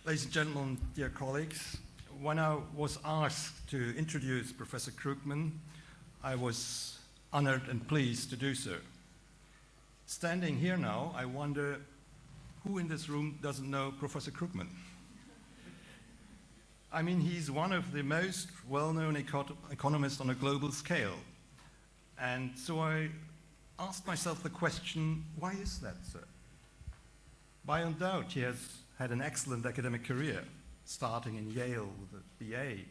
Ladies and gentlemen, dear colleagues, when I was asked to introduce Professor Krugman, I was honored and pleased to do so. Standing here now, I wonder who in this room doesn't know Professor Krugman? I mean, he's one of the most well-known economists on a global scale. And so I asked myself the question, why is that so? Beyond doubt, he has had an excellent academic career, starting in Yale with a BA,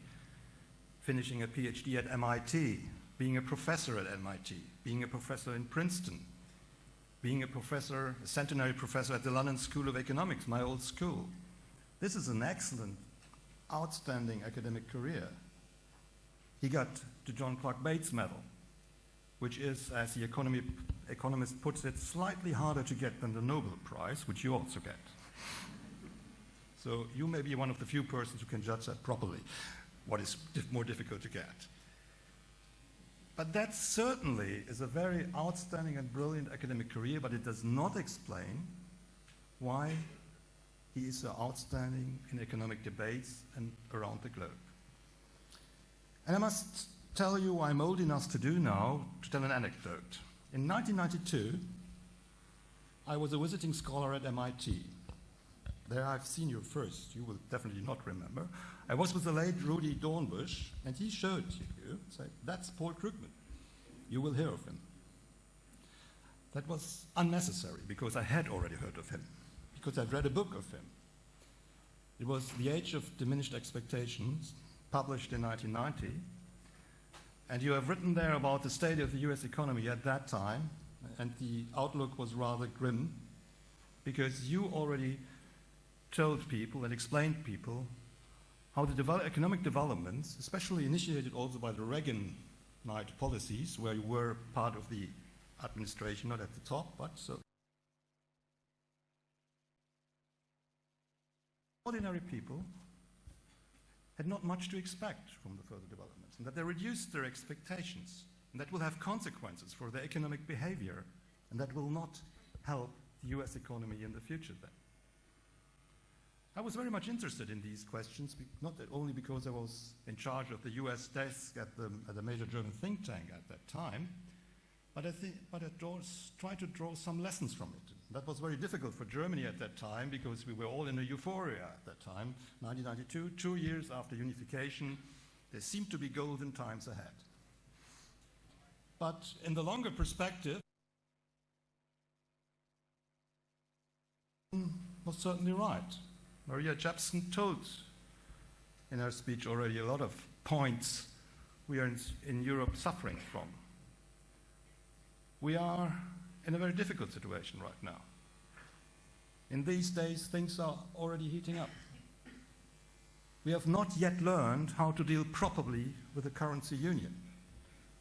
finishing a PhD at MIT, being a professor at MIT, being a professor in Princeton, being a professor, a centenary professor at the London School of Economics, my old school. This is an excellent, outstanding academic career. He got the John Clark Bates Medal, which is, as the economist puts it, slightly harder to get than the Nobel Prize, which you also get. So you may be one of the few persons who can judge that properly, what is more difficult to get. But that certainly is a very outstanding and brilliant academic career, but it does not explain why he is so outstanding in economic debates and around the globe. And I must tell you what I'm old enough to do now, to tell an anecdote. In 1992, I was a visiting scholar at MIT. There I've seen you first, you will definitely not remember. I was with the late Rudy Dornbusch, and he showed you, said, that's Paul Krugman. You will hear of him. That was unnecessary, because I had already heard of him, because I'd read a book of him. It was The Age of Diminished Expectations, published in 1990, and you have written there about the state of the US economy at that time, and the outlook was rather grim, because you already told people and explained people how the economic developments, especially initiated also by the Reagan-Knight policies, where you were part of the administration, not at the top, but so. Ordinary people had not much to expect from the further developments, and that they reduced their expectations, and that will have consequences for their economic behavior, and that will not help the US economy in the future then. I was very much interested in these questions, not only because I was in charge of the US desk at a major German think tank at that time, but I tried to draw some lessons from it. That was very difficult for Germany at that time, because we were all in a euphoria at that time, 1992, 2 years after unification. There seemed to be golden times ahead. But in the longer perspective, was certainly right. Maria Jepsen told in her speech already a lot of points we are in Europe suffering from. We are in a very difficult situation right now. In these days, things are already heating up. We have not yet learned how to deal properly with the currency union.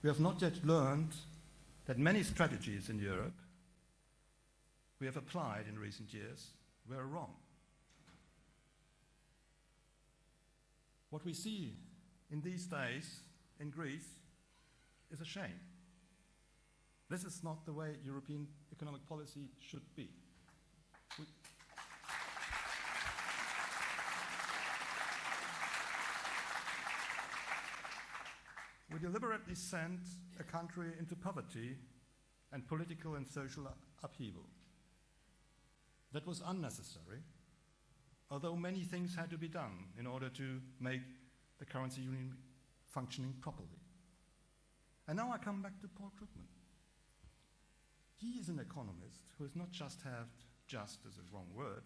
We have not yet learned that many strategies in Europe we have applied in recent years were wrong. What we see in these days in Greece is a shame. This is not the way European economic policy should be. We deliberately sent a country into poverty and political and social upheaval. That was unnecessary, although many things had to be done in order to make the currency union functioning properly. And now I come back to Paul Krugman. He is an economist who has not just had, just as a wrong word,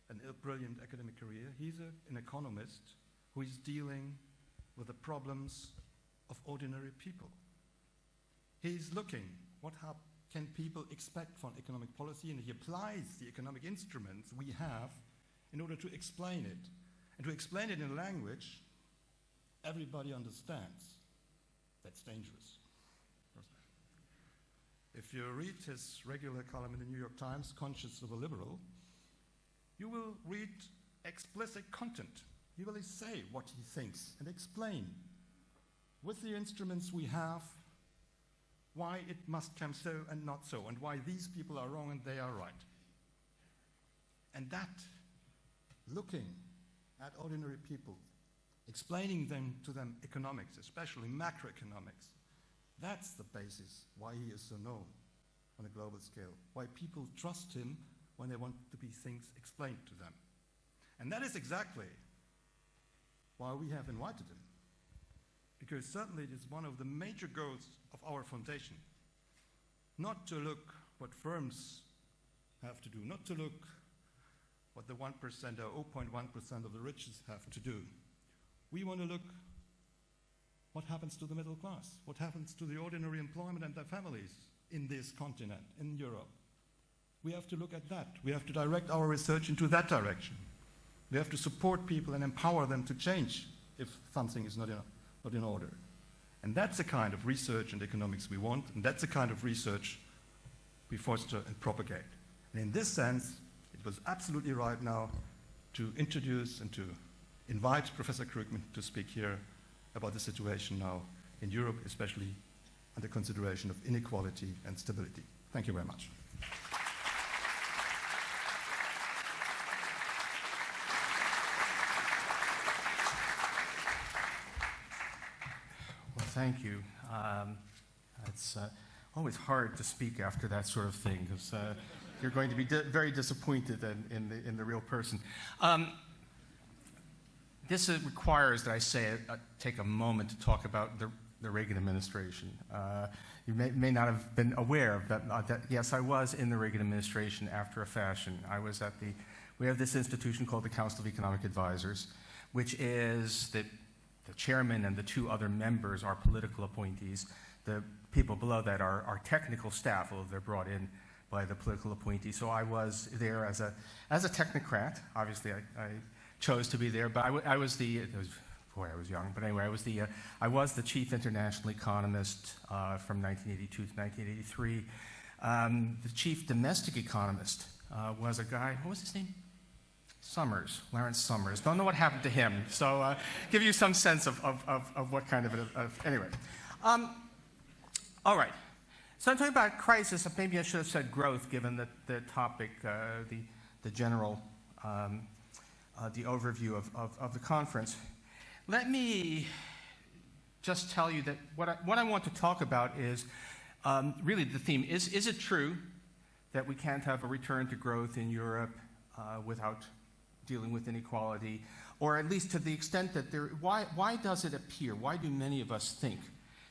a brilliant academic career. He's an economist who is dealing with the problems of ordinary people. He's looking what can people expect from economic policy? And he applies the economic instruments we have in order to explain it. And to explain it in a language everybody understands. That's dangerous. If you read his regular column in the New York Times, Conscience of a Liberal, you will read explicit content. He will say what he thinks and explain with the instruments we have why it must come so and not so, and why these people are wrong and they are right. And that, looking at ordinary people, explaining to them economics, especially macroeconomics, that's the basis why he is so known on a global scale, why people trust him when they want to be things explained to them. And that is exactly why we have invited him. Because certainly it is one of the major goals of our foundation, not to look what firms have to do, not to look what the 1% or 0.1% of the richest have to do. We want to look what happens to the middle class, what happens to the ordinary employment and their families in this continent, in Europe. We have to look at that. We have to direct our research into that direction. We have to support people and empower them to change if something is not in order. And that's the kind of research and economics we want, and that's the kind of research we foster and propagate. And in this sense, it was absolutely right now to introduce and to invite Professor Krugman to speak here about the situation now in Europe, especially under consideration of inequality and stability. Thank you very much. Well, thank you. It's always hard to speak after that sort of thing, because you're going to be very disappointed in the real person. This requires that I take a moment to talk about the Reagan administration. You may not have been aware of that. Yes, I was in the Reagan administration after a fashion. I was at we have this institution called the Council of Economic Advisors, which is the chairman and the two other members are political appointees. The people below that are technical staff, although they're brought in by the political appointee. So I was there as a technocrat. Obviously, I chose to be there, but I was boy, I was young. But anyway, I was the chief international economist from 1982 to 1983. The chief domestic economist was a guy. What was his name? Lawrence Summers. Don't know what happened to him. So give you some sense of what kind of anyway. All right. So I'm talking about crisis. Maybe I should have said growth, given the topic, the general. The overview of the conference. Let me just tell you that what I want to talk about is really the theme. Is it true that we can't have a return to growth in Europe without dealing with inequality? Or at least to the extent that why does it appear, why do many of us think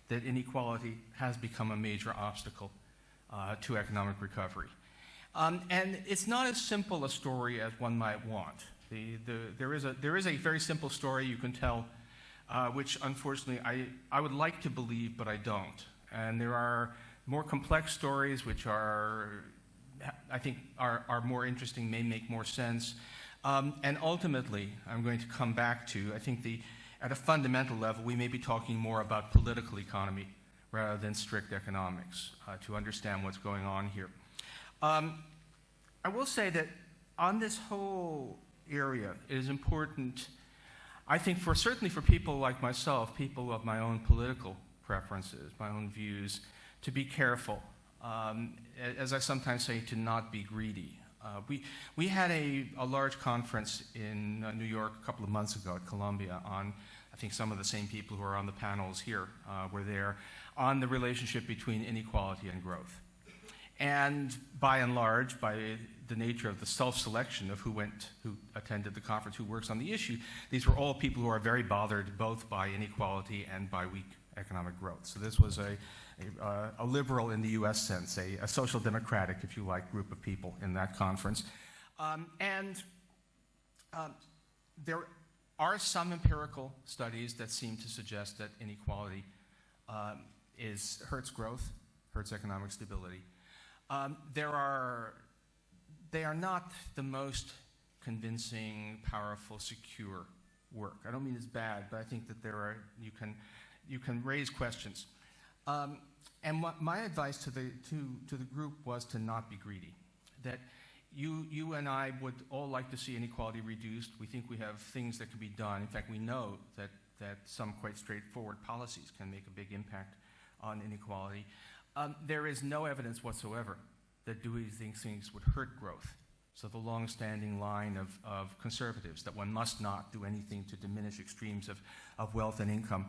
that inequality has become a major obstacle to economic recovery? And it's not as simple a story as one might want. There is a very simple story you can tell, which unfortunately I would like to believe, but I don't. And there are more complex stories which I think are more interesting, may make more sense. And ultimately, I'm going to come back to, I think at a fundamental level, we may be talking more about political economy rather than strict economics to understand what's going on here. I will say that on this whole area, it is important, I think, certainly for people like myself, people of my own political preferences, my own views, to be careful. As I sometimes say, to not be greedy. We had a large conference in New York a couple of months ago at Columbia on, I think some of the same people who are on the panels here were there, on the relationship between inequality and growth. And by and large, by the nature of the self-selection of who attended the conference, who works on the issue, these were all people who are very bothered both by inequality and by weak economic growth. So this was a liberal in the US sense, a social democratic, if you like, group of people in that conference. There are some empirical studies that seem to suggest that inequality hurts growth, hurts economic stability. They are not the most convincing, powerful, secure work. I don't mean it's bad, but I think that you can raise questions. And my advice to the group was to not be greedy. That you and I would all like to see inequality reduced. We think we have things that can be done. In fact, we know that some quite straightforward policies can make a big impact on inequality. There is no evidence whatsoever that doing these things would hurt growth. So the long-standing line of conservatives that one must not do anything to diminish extremes of wealth and income,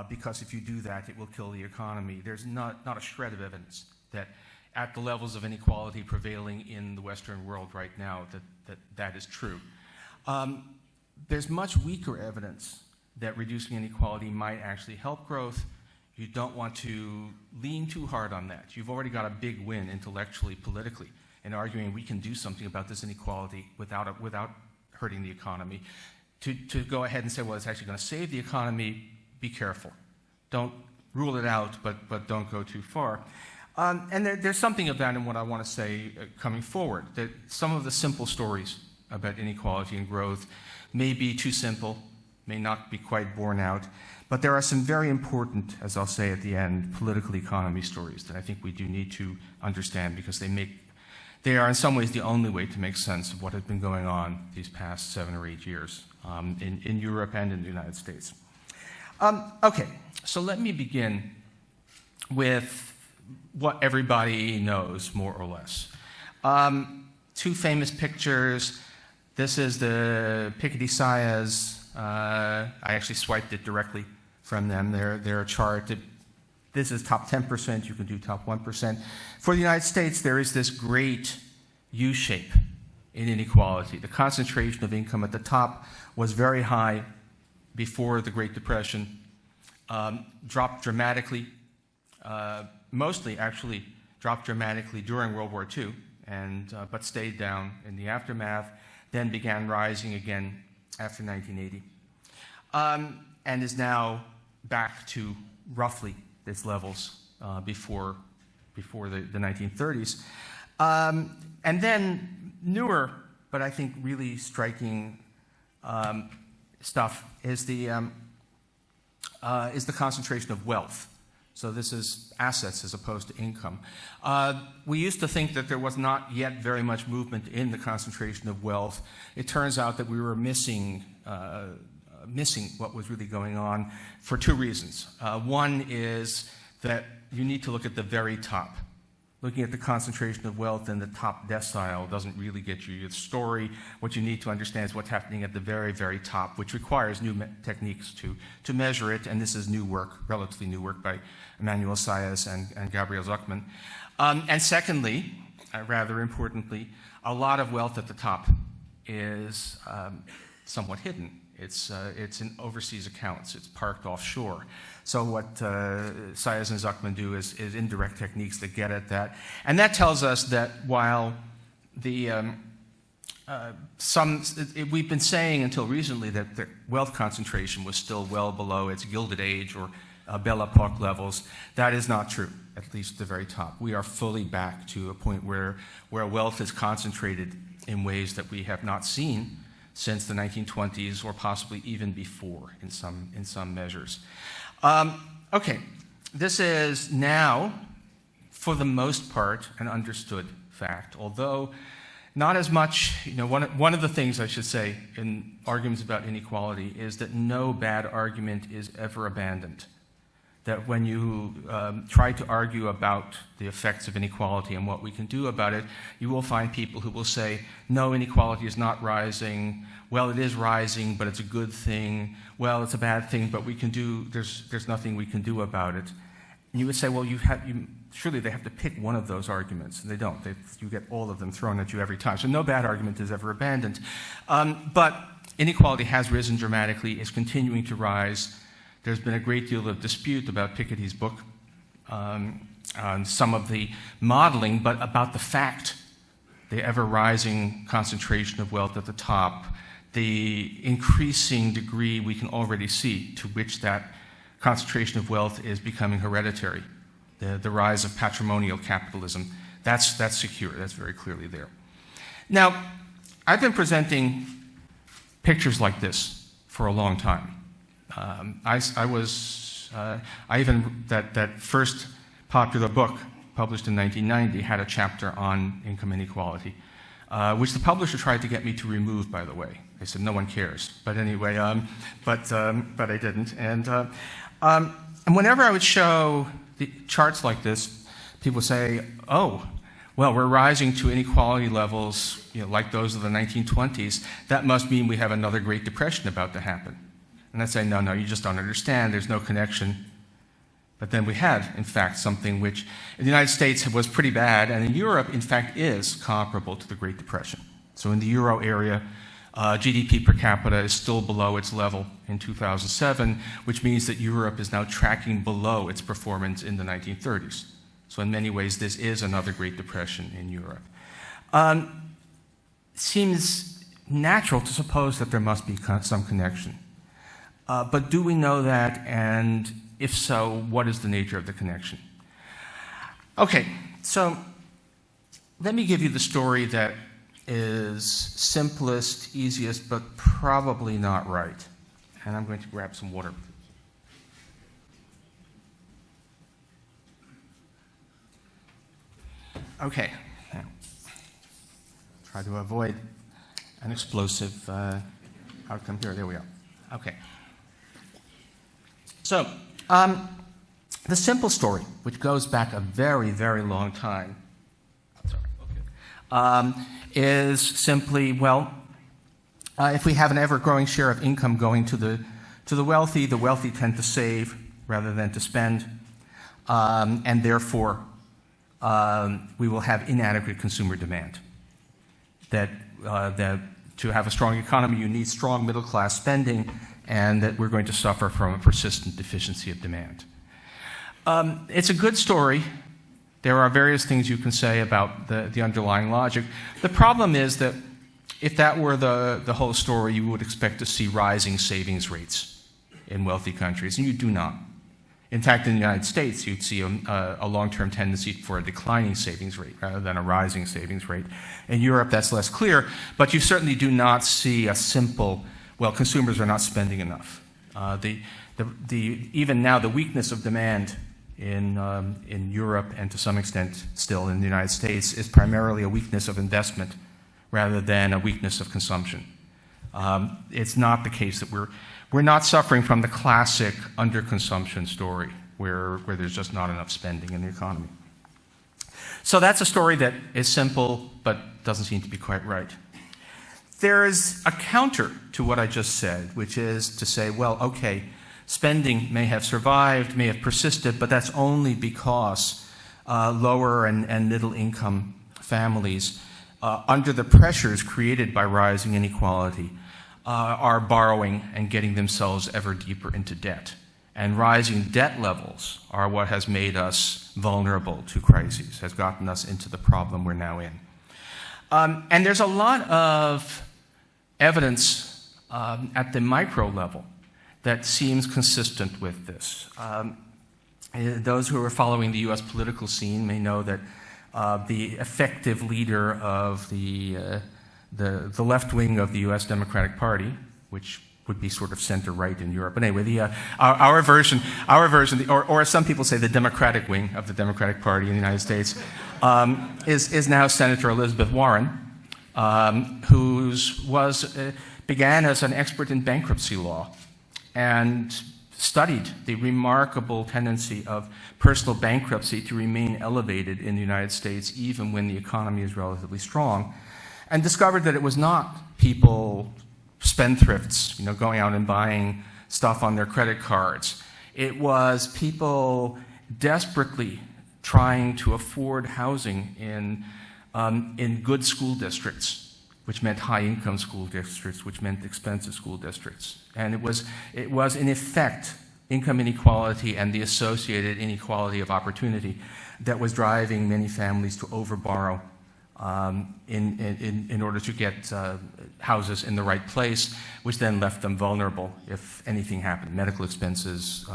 because if you do that, it will kill the economy. There's not a shred of evidence that at the levels of inequality prevailing in the Western world right now that is true. There's much weaker evidence that reducing inequality might actually help growth. You don't want to lean too hard on that. You've already got a big win intellectually, politically, in arguing we can do something about this inequality without hurting the economy. To go ahead and say, well, it's actually going to save the economy, be careful. Don't rule it out, but don't go too far. And there's something of that in what I want to say coming forward, that some of the simple stories about inequality and growth may be too simple, may not be quite borne out, but there are some very important, as I'll say at the end, political economy stories that I think we do need to understand, because they are in some ways the only way to make sense of what has been going on these past 7 or 8 years in Europe and in the United States. Okay, so let me begin with what everybody knows, more or less. 2 famous pictures. This is the Piketty-Sayers. I actually swiped it directly from them. They're a chart. This is top 10%. You can do top 1%. For the United States, there is this great U-shape in inequality. The concentration of income at the top was very high before the Great Depression, dropped dramatically, mostly actually dropped dramatically during World War II, but stayed down in the aftermath, then began rising again after 1980, and is now back to roughly its levels before the 1930s. And then newer, but I think really striking stuff is the concentration of wealth. So this is assets as opposed to income. We used to think that there was not yet very much movement in the concentration of wealth. It turns out that we were missing what was really going on for 2 reasons. One is that you need to look at the very top. Looking at the concentration of wealth in the top decile doesn't really get you the story. What you need to understand is what's happening at the very, very top, which requires new techniques to measure it. And this is new work, relatively new work by Emmanuel Sayers and Gabriel Zuckman. And secondly, rather importantly, a lot of wealth at the top is somewhat hidden. It's in overseas accounts. It's parked offshore. So what Sayers and Zuckman do is indirect techniques that get at that. And that tells us that while we've been saying until recently that the wealth concentration was still well below its Gilded Age or Belle Epoque levels, that is not true, at least at the very top. We are fully back to a point where wealth is concentrated in ways that we have not seen since the 1920s, or possibly even before in some measures. Okay, this is now, for the most part, an understood fact, although not as much. One of the things I should say in arguments about inequality is that no bad argument is ever abandoned. That when you try to argue about the effects of inequality and what we can do about it, you will find people who will say, no, inequality is not rising. Well, it is rising, but it's a good thing. Well, it's a bad thing, but there's nothing we can do about it. And you would say, well, surely they have to pick one of those arguments. And they don't. You get all of them thrown at you every time. So no bad argument is ever abandoned. But inequality has risen dramatically, is continuing to rise. There's been a great deal of dispute about Piketty's book on some of the modeling, but about the fact, the ever-rising concentration of wealth at the top, the increasing degree we can already see to which that concentration of wealth is becoming hereditary, the rise of patrimonial capitalism That's secure. That's very clearly there. Now, I've been presenting pictures like this for a long time. That first popular book published in 1990 had a chapter on income inequality, which the publisher tried to get me to remove, by the way. They said, no one cares. But anyway, but I didn't. And whenever I would show the charts like this, people would say, oh, well, we're rising to inequality levels like those of the 1920s. That must mean we have another Great Depression about to happen. And I'd say, no, you just don't understand. There's no connection. But then we had, in fact, something which in the United States was pretty bad, and in Europe, in fact, is comparable to the Great Depression. So in the euro area, GDP per capita is still below its level in 2007, which means that Europe is now tracking below its performance in the 1930s. So in many ways, this is another Great Depression in Europe. It seems natural to suppose that there must be some connection. But do we know that? And if so, what is the nature of the connection? Okay, so let me give you the story that is simplest, easiest, but probably not right. And I'm going to grab some water. Okay, now, try to avoid an explosive outcome here. There we are. Okay. So, the simple story, which goes back a very, very long time, is simply, well, if we have an ever-growing share of income going to the wealthy tend to save rather than to spend, and therefore we will have inadequate consumer demand. That to have a strong economy, you need strong middle-class spending, and that we're going to suffer from a persistent deficiency of demand. It's a good story. There are various things you can say about the underlying logic. The problem is that if that were the whole story, you would expect to see rising savings rates in wealthy countries, and you do not. In fact, in the United States, you'd see a long-term tendency for a declining savings rate rather than a rising savings rate. In Europe, that's less clear, but you certainly do not see a simple, well, consumers are not spending enough. Even now, the weakness of demand in Europe and to some extent still in the United States is primarily a weakness of investment rather than a weakness of consumption. It's not the case that we're not suffering from the classic underconsumption story where there's just not enough spending in the economy. So that's a story that is simple but doesn't seem to be quite right. There is a counter to what I just said, which is to say, well, okay, spending may have survived, may have persisted, but that's only because lower and middle income families, under the pressures created by rising inequality, are borrowing and getting themselves ever deeper into debt. And rising debt levels are what has made us vulnerable to crises, has gotten us into the problem we're now in. And there's a lot of evidence at the micro level that seems consistent with this. Those who are following the US political scene may know that the effective leader of the left wing of the US Democratic Party, which would be sort of center-right in Europe. But anyway, our version, or as some people say, the Democratic wing of the Democratic Party in the United States, is now Senator Elizabeth Warren, who began as an expert in bankruptcy law and studied the remarkable tendency of personal bankruptcy to remain elevated in the United States even when the economy is relatively strong, and discovered that it was not people, spendthrifts, going out and buying stuff on their credit cards. It was people desperately trying to afford housing in good school districts, which meant high-income school districts, which meant expensive school districts. And it was in effect income inequality and the associated inequality of opportunity that was driving many families to overborrow in order to get houses in the right place, which then left them vulnerable if anything happened, medical expenses,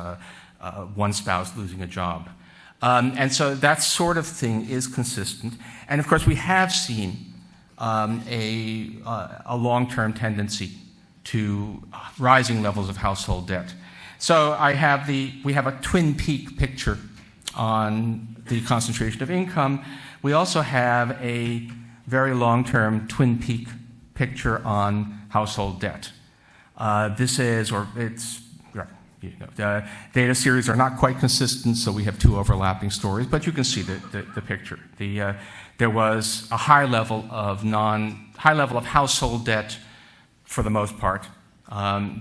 one spouse losing a job. And so that sort of thing is consistent. And of course, we have seen a long-term tendency to rising levels of household debt. So we have a twin peak picture on the concentration of income. We also have a very long-term twin peak picture on household debt. The data series are not quite consistent, so we have two overlapping stories, but you can see the picture. There was a high level of household debt for the most part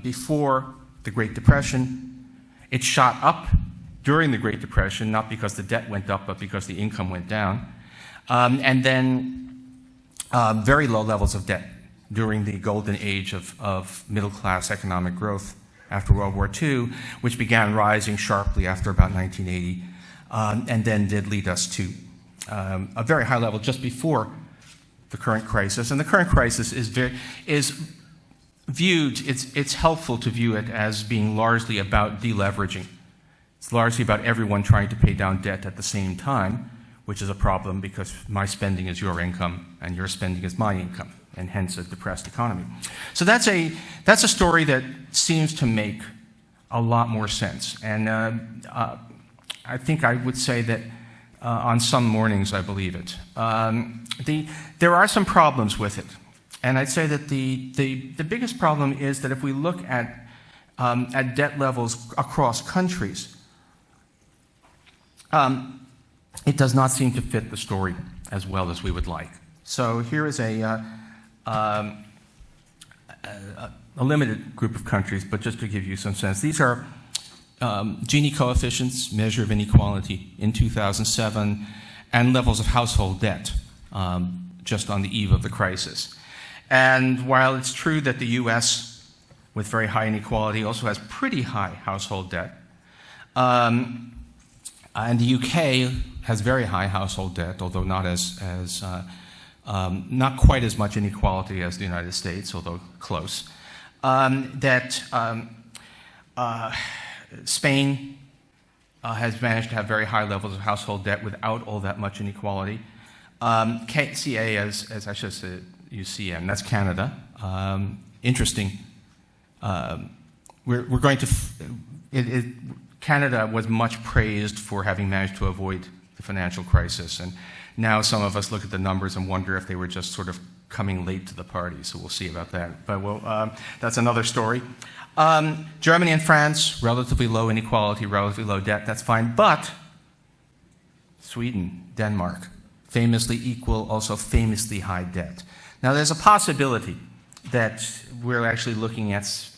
before the Great Depression. It shot up during the Great Depression, not because the debt went up, but because the income went down. And then very low levels of debt during the golden age of middle-class economic growth after World War II, which began rising sharply after about 1980, and then did lead us to a very high level just before the current crisis. And the current crisis is viewed, it's helpful to view it as being largely about deleveraging. It's largely about everyone trying to pay down debt at the same time, which is a problem because my spending is your income and your spending is my income, and hence a depressed economy. So that's a story that seems to make a lot more sense. And I think I would say that on some mornings I believe it. There are some problems with it. And I'd say that the biggest problem is that if we look at debt levels across countries, it does not seem to fit the story as well as we would like. So here is a limited group of countries, but just to give you some sense. These are Gini coefficients, measure of inequality in 2007, and levels of household debt just on the eve of the crisis. And while it's true that the US, with very high inequality, also has pretty high household debt, and the UK has very high household debt, although not not quite as much inequality as the United States, although close. Spain has managed to have very high levels of household debt without all that much inequality. CA, as I should say, UCM, that's Canada. Interesting. We're going to. Canada was much praised for having managed to avoid the financial crisis, and now some of us look at the numbers and wonder if they were just sort of coming late to the party, so we'll see about that. But that's another story. Germany and France, relatively low inequality, relatively low debt, that's fine. But Sweden, Denmark, famously equal, also famously high debt. Now there's a possibility that we're actually looking at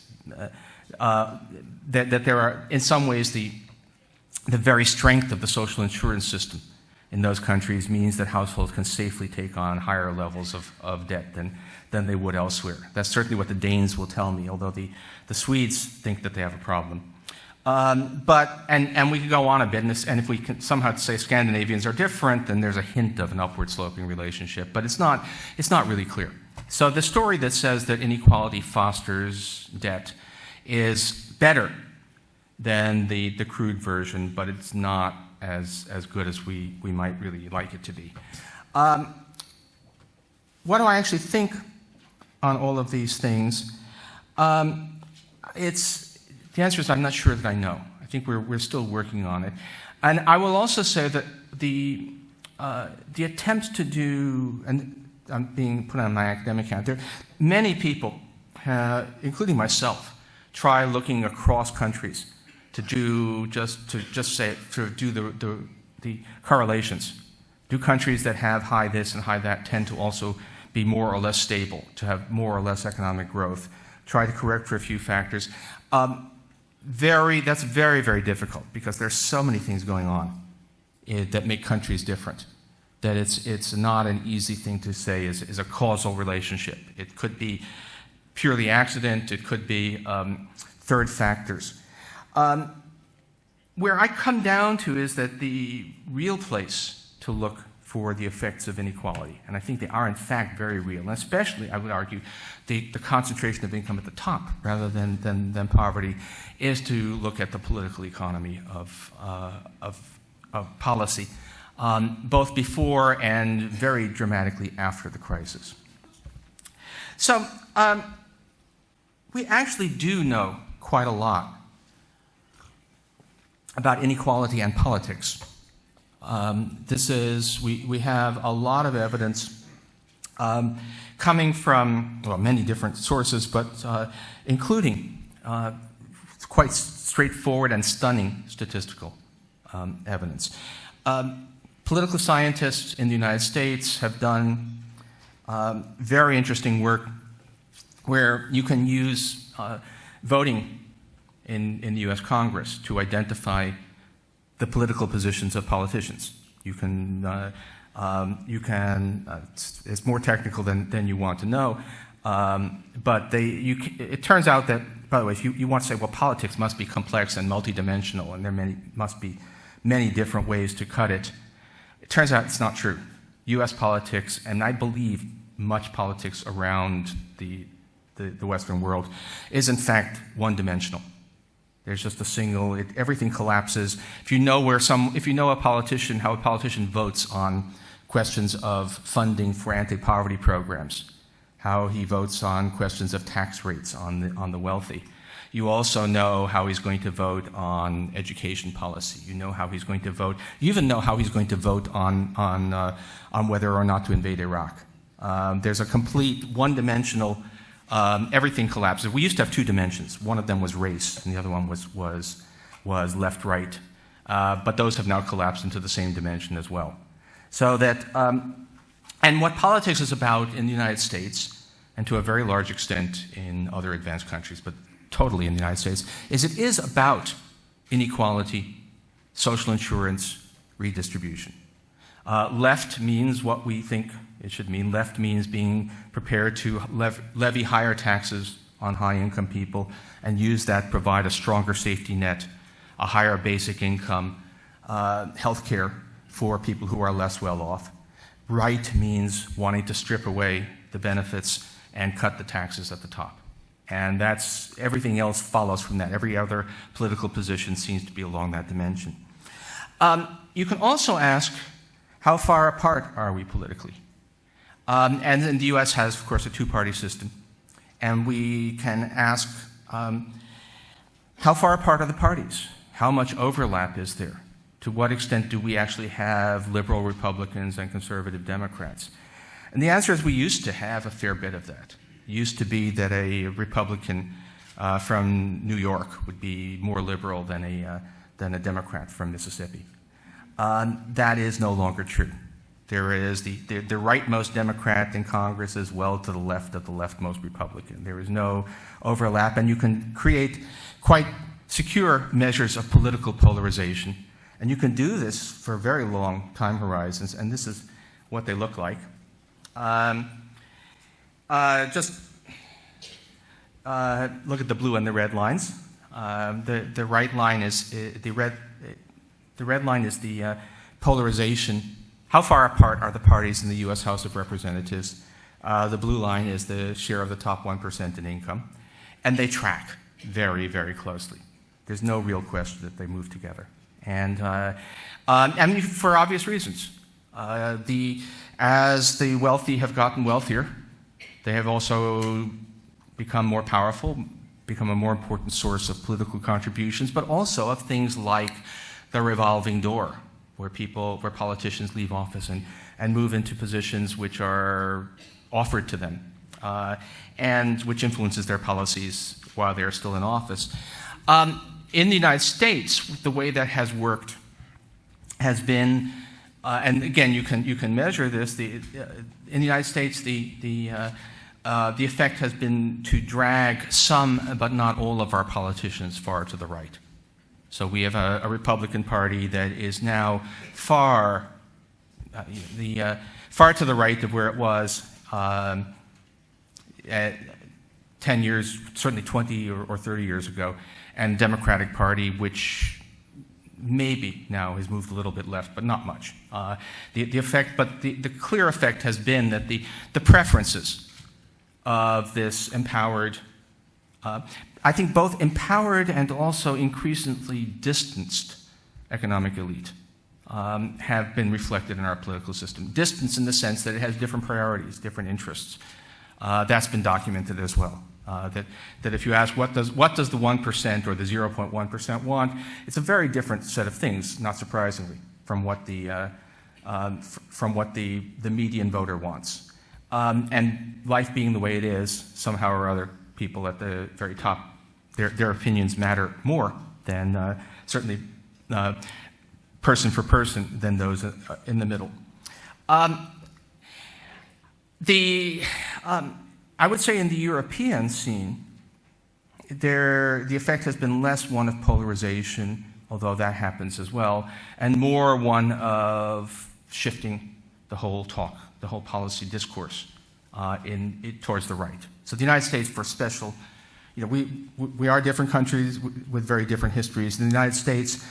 that there are, in some ways, the very strength of the social insurance system in those countries means that households can safely take on higher levels of debt than they would elsewhere. That's certainly what the Danes will tell me, although the Swedes think that they have a problem. And we could go on a bit, and if we can somehow say Scandinavians are different, then there's a hint of an upward sloping relationship, but it's not really clear. So the story that says that inequality fosters debt is better than the crude version, but it's not as good as we might really like it to be. What do I actually think on all of these things? The answer is I'm not sure that I know. I think we're still working on it. And I will also say that the attempt to do, and I'm being put on my academic hat, there many people, including myself, try looking across countries to do the correlations. Do countries that have high this and high that tend to also be more or less stable, to have more or less economic growth? Try to correct for a few factors. That's very, very difficult because there's so many things going on that make countries different, that it's not an easy thing to say is a causal relationship. It could be purely accident, it could be third factors. Where I come down to is that the real place to look for the effects of inequality, and I think they are in fact very real, and especially, I would argue, the concentration of income at the top rather than poverty, is to look at the political economy policy, both before and very dramatically after the crisis. So we actually do know quite a lot about inequality and politics. We have a lot of evidence coming from, well, many different sources, but including quite straightforward and stunning statistical evidence. Political scientists in the United States have done very interesting work where you can use voting in the US Congress to identify the political positions of politicians. It's more technical than you want to know, but it turns out that, by the way, if you want to say, well, politics must be complex and multidimensional, and there must be many different ways to cut it, it turns out it's not true. US politics, and I believe much politics around the Western world, is in fact one-dimensional. There's just a single, everything collapses. If you know how a politician votes on questions of funding for anti-poverty programs, how he votes on questions of tax rates on the wealthy. You also know how he's going to vote on education policy. You know how he's going to vote. You even know how he's going to vote on whether or not to invade Iraq. There's a complete one-dimensional. Everything collapses. We used to have two dimensions. One of them was race, and the other one was left-right. But those have now collapsed into the same dimension as well. So that, and what politics is about in the United States, and to a very large extent in other advanced countries, but totally in the United States, is it is about inequality, social insurance, redistribution. Left means what we think it should mean. Left means being prepared to levy higher taxes on high-income people and use that to provide a stronger safety net, a higher basic income, health care for people who are less well off. Right means wanting to strip away the benefits and cut the taxes at the top. And everything else follows from that. Every other political position seems to be along that dimension. You can also ask, how far apart are we politically? And then the US has, of course, a two-party system. And we can ask, how far apart are the parties? How much overlap is there? To what extent do we actually have liberal Republicans and conservative Democrats? And the answer is we used to have a fair bit of that. It used to be that a Republican from New York would be more liberal than a Democrat from Mississippi. That is no longer true. There is the rightmost Democrat in Congress as well to the left of the leftmost Republican. There is no overlap, and you can create quite secure measures of political polarization. And you can do this for very long time horizons, and this is what they look like. Just look at the blue and the red lines. The right line is the red line is the polarization. How far apart are the parties in the U.S. House of Representatives? The blue line is the share of the top 1% in income. And they track very, very closely. There's no real question that they move together. And for obvious reasons. As the wealthy have gotten wealthier, they have also become more powerful, become a more important source of political contributions, but also of things like the revolving door, where politicians leave office and move into positions which are offered to them, and which influences their policies while they're still in office. In the United States, the way that has worked has been, and again, you can measure this. In the United States, the effect has been to drag some, but not all, of our politicians far to the right. So we have a Republican Party that is now far to the right of where it was 10 years, certainly 20 or 30 years ago, and Democratic Party, which maybe now has moved a little bit left, but not much. The clear effect has been that the preferences of this empowered, I think both empowered and also increasingly distanced economic elite have been reflected in our political system. Distance in the sense that it has different priorities, different interests. That's been documented as well. That if you ask what does the 1% or the 0.1% want, it's a very different set of things, not surprisingly, from what the median voter wants. And life being the way it is, somehow or other, people at the very top, their opinions matter more than certainly person for person than those in the middle. I would say in the European scene, the effect has been less one of polarization, although that happens as well, and more one of shifting the whole talk, the whole policy discourse towards the right. So the United States, for special, we are different countries with very different histories. In the United States,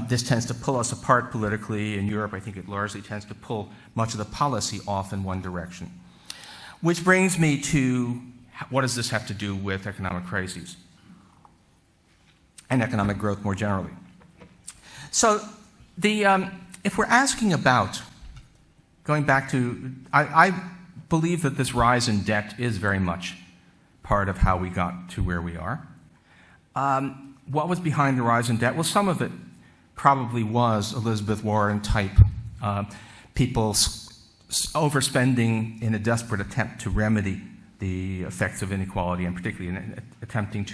this tends to pull us apart politically. In Europe, I think it largely tends to pull much of the policy off in one direction. Which brings me to, what does this have to do with economic crises and economic growth more generally? So if we're asking about, going back to, I believe that this rise in debt is very much part of how we got to where we are. What was behind the rise in debt? Well, some of it probably was Elizabeth Warren type people overspending in a desperate attempt to remedy the effects of inequality, and particularly in attempting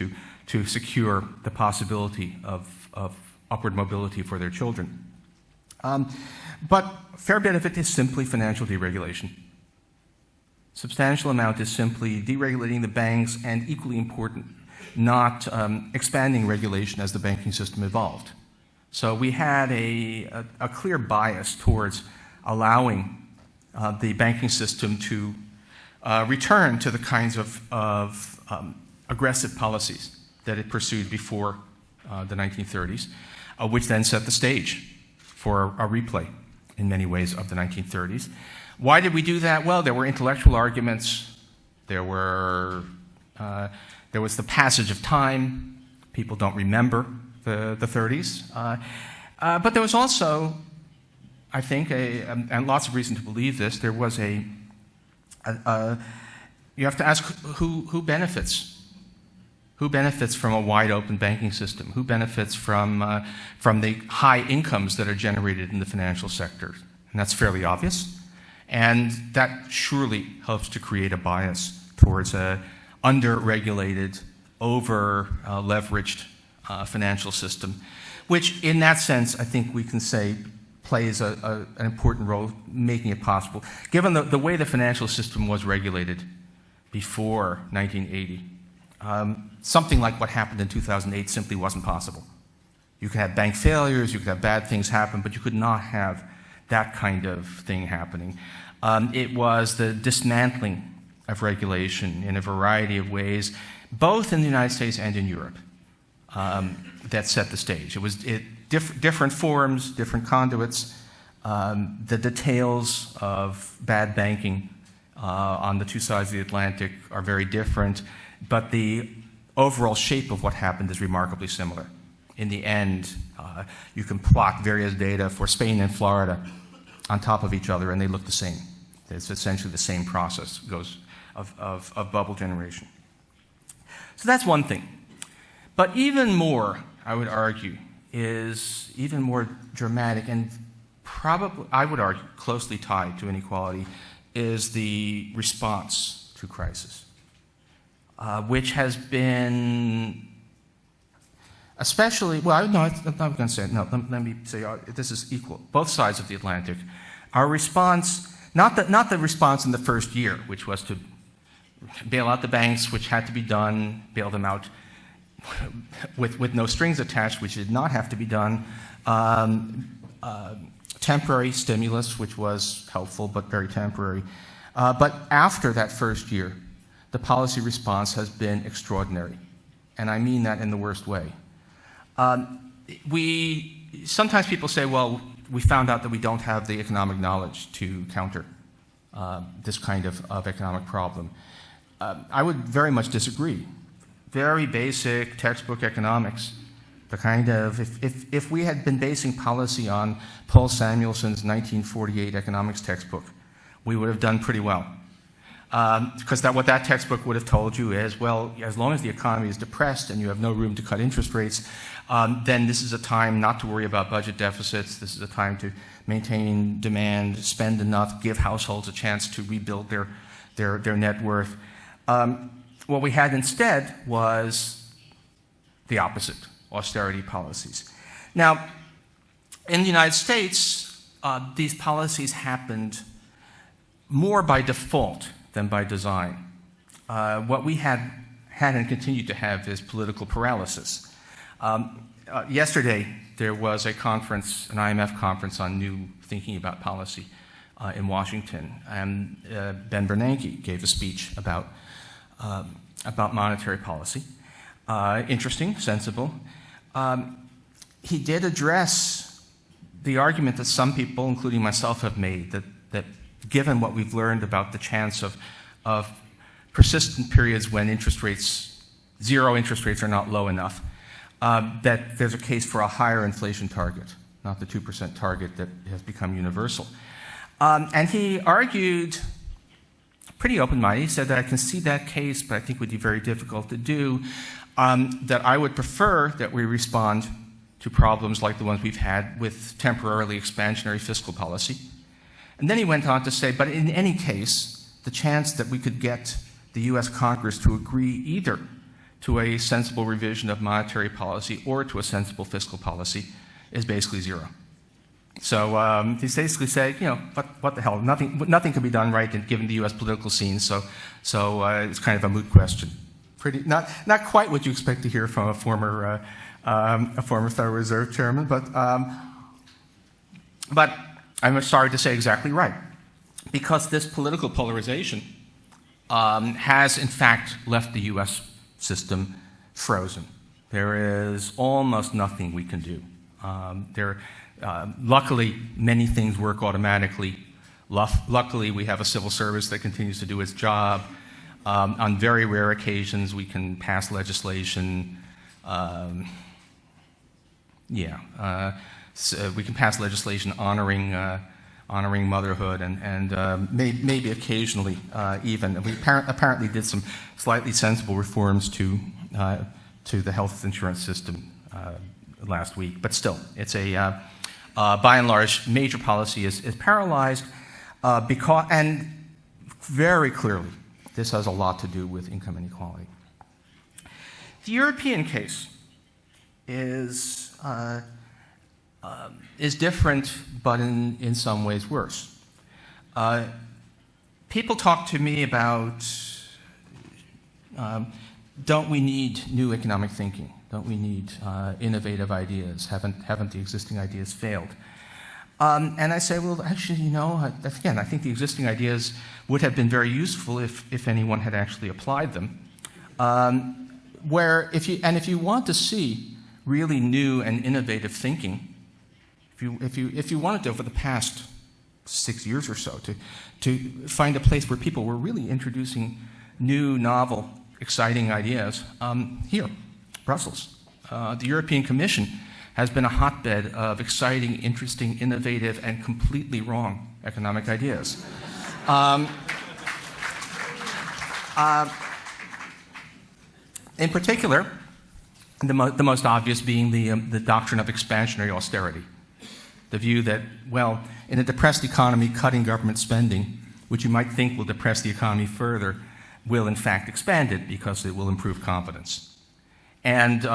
to secure the possibility of upward mobility for their children. But a fair bit of it is simply financial deregulation. Substantial amount is simply deregulating the banks, and equally important, not expanding regulation as the banking system evolved. So we had a clear bias towards allowing the banking system to return to the kinds of aggressive policies that it pursued before the 1930s, which then set the stage for a replay in many ways of the 1930s. Why did we do that? Well, there were intellectual arguments. There was the passage of time. People don't remember the 30s. But there was also, I think, and lots of reason to believe this, there was you have to ask who benefits? Who benefits from a wide open banking system? Who benefits from the high incomes that are generated in the financial sector? And that's fairly obvious. And that surely helps to create a bias towards an under-regulated, over-leveraged financial system, which in that sense, I think we can say, plays an important role making it possible. Given the way the financial system was regulated before 1980, something like what happened in 2008 simply wasn't possible. You could have bank failures, you could have bad things happen, but you could not have that kind of thing happening. It was the dismantling of regulation in a variety of ways, both in the United States and in Europe, that set the stage. It was different forms, different conduits. The details of bad banking on the two sides of the Atlantic are very different, but the overall shape of what happened is remarkably similar. In the end, you can plot various data for Spain and Florida on top of each other, and they look the same. It's essentially the same process of bubble generation. So that's one thing. But even more, I would argue, is even more dramatic and probably, I would argue, closely tied to inequality, is the response to crisis, which has been especially, well, no, I'm not going to say it. No, let me say this is equal. Both sides of the Atlantic. Our response, not the response in the first year, which was to bail out the banks, which had to be done, bail them out with no strings attached, which did not have to be done. Temporary stimulus, which was helpful but very temporary. But after that first year, the policy response has been extraordinary. And I mean that in the worst way. Sometimes people say, well, we found out that we don't have the economic knowledge to counter this kind of economic problem. I would very much disagree. Very basic textbook economics The kind of, if we had been basing policy on Paul Samuelson's 1948 economics textbook, we would have done pretty well. Because what that textbook would have told you is, well, as long as the economy is depressed and you have no room to cut interest rates, then this is a time not to worry about budget deficits. This is a time to maintain demand, spend enough, give households a chance to rebuild their net worth. What we had instead was the opposite, austerity policies. Now, in the United States, these policies happened more by default than by design. What we had and continue to have is political paralysis. Yesterday, there was a conference, an IMF conference on new thinking about policy in Washington, and Ben Bernanke gave a speech about monetary policy. Interesting, sensible. He did address the argument that some people, including myself, have made, that given what we've learned about the chance of persistent periods when zero interest rates are not low enough, that there's a case for a higher inflation target, not the 2% target that has become universal. And he argued pretty open-minded. He said that I can see that case, but I think it would be very difficult to do, that I would prefer that we respond to problems like the ones we've had with temporarily expansionary fiscal policy. And then he went on to say, but in any case, the chance that we could get the US Congress to agree either to a sensible revision of monetary policy or to a sensible fiscal policy is basically zero. So he's basically saying, what the hell, nothing can be done right given the US political scene, so it's kind of a moot question. Not quite what you expect to hear from a former Federal Reserve chairman, but I'm sorry to say exactly right, because this political polarization has in fact left the US system frozen. There is almost nothing we can do. Luckily, many things work automatically. Luckily, we have a civil service that continues to do its job. On very rare occasions, we can pass legislation. So we can pass legislation honoring motherhood, and maybe occasionally even. We apparently did some slightly sensible reforms to the health insurance system last week, but still, it's by and large, major policy is paralyzed because, and very clearly, this has a lot to do with income inequality. The European case is different, but in some ways worse. People talk to me about, don't we need new economic thinking? Don't we need innovative ideas? Haven't the existing ideas failed? And I say, well, actually, again, I think the existing ideas would have been very useful if anyone had actually applied them. If you want to see really new and innovative thinking, if you wanted to, over the past 6 years or so, to find a place where people were really introducing new, novel, exciting ideas, here, Brussels. The European Commission has been a hotbed of exciting, interesting, innovative, and completely wrong economic ideas. In particular, the most obvious being the doctrine of expansionary austerity. The view that, well, in a depressed economy, cutting government spending, which you might think will depress the economy further, will in fact expand it because it will improve confidence. And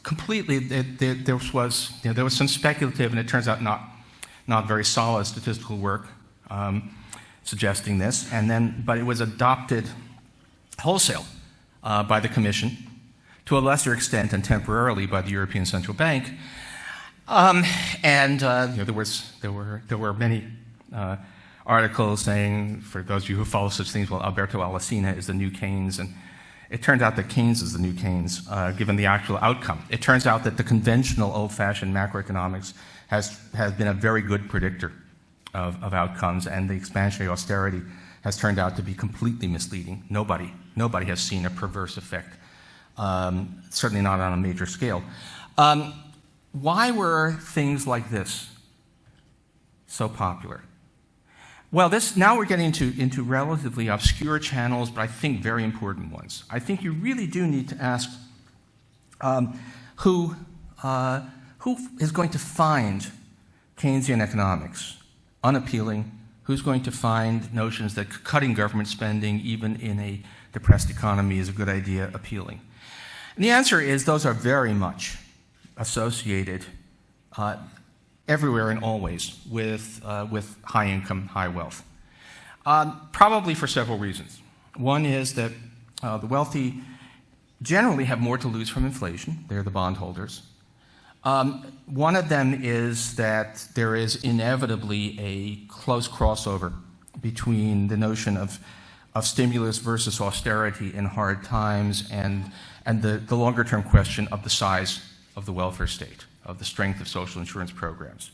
completely, there was some speculative, and it turns out not very solid statistical work suggesting this. But it was adopted wholesale by the Commission, to a lesser extent and temporarily by the European Central Bank. There were many articles saying, for those of you who follow such things, well, Alberto Alsina is the new Keynes, and it turns out that Keynes is the new Keynes, given the actual outcome. It turns out that the conventional old-fashioned macroeconomics has been a very good predictor of outcomes, and the expansionary austerity has turned out to be completely misleading. Nobody has seen a perverse effect, certainly not on a major scale. Why were things like this so popular? Well, now we're getting into relatively obscure channels, but I think very important ones. I think you really do need to ask who is going to find Keynesian economics unappealing, who's going to find notions that cutting government spending, even in a depressed economy, is a good idea, appealing. And the answer is those are very much associated everywhere and always with high income, high wealth. Probably for several reasons. One is that the wealthy generally have more to lose from inflation. They're the bondholders. One of them is that there is inevitably a close crossover between the notion of stimulus versus austerity in hard times and the longer-term question of the size of the welfare state, of the strength of social insurance programs.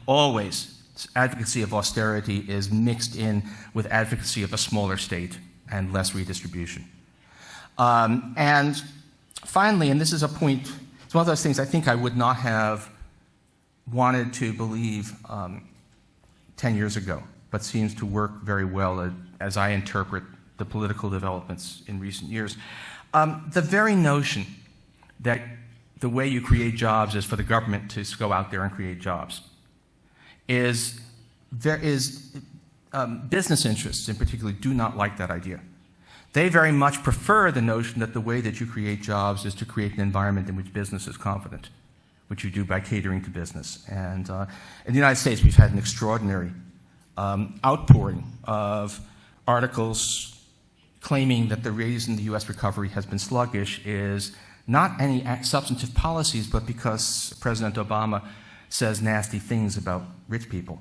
Always, advocacy of austerity is mixed in with advocacy of a smaller state and less redistribution. And finally, and this is a point, it's one of those things I think I would not have wanted to believe 10 years ago, but seems to work very well as I interpret the political developments in recent years. The very notion that the way you create jobs is for the government to go out there and create jobs business interests in particular do not like that idea. They very much prefer the notion that the way that you create jobs is to create an environment in which business is confident, which you do by catering to business. And in the United States, we've had an extraordinary outpouring of articles claiming that the reason the US recovery has been sluggish is not any substantive policies, but because President Obama says nasty things about rich people.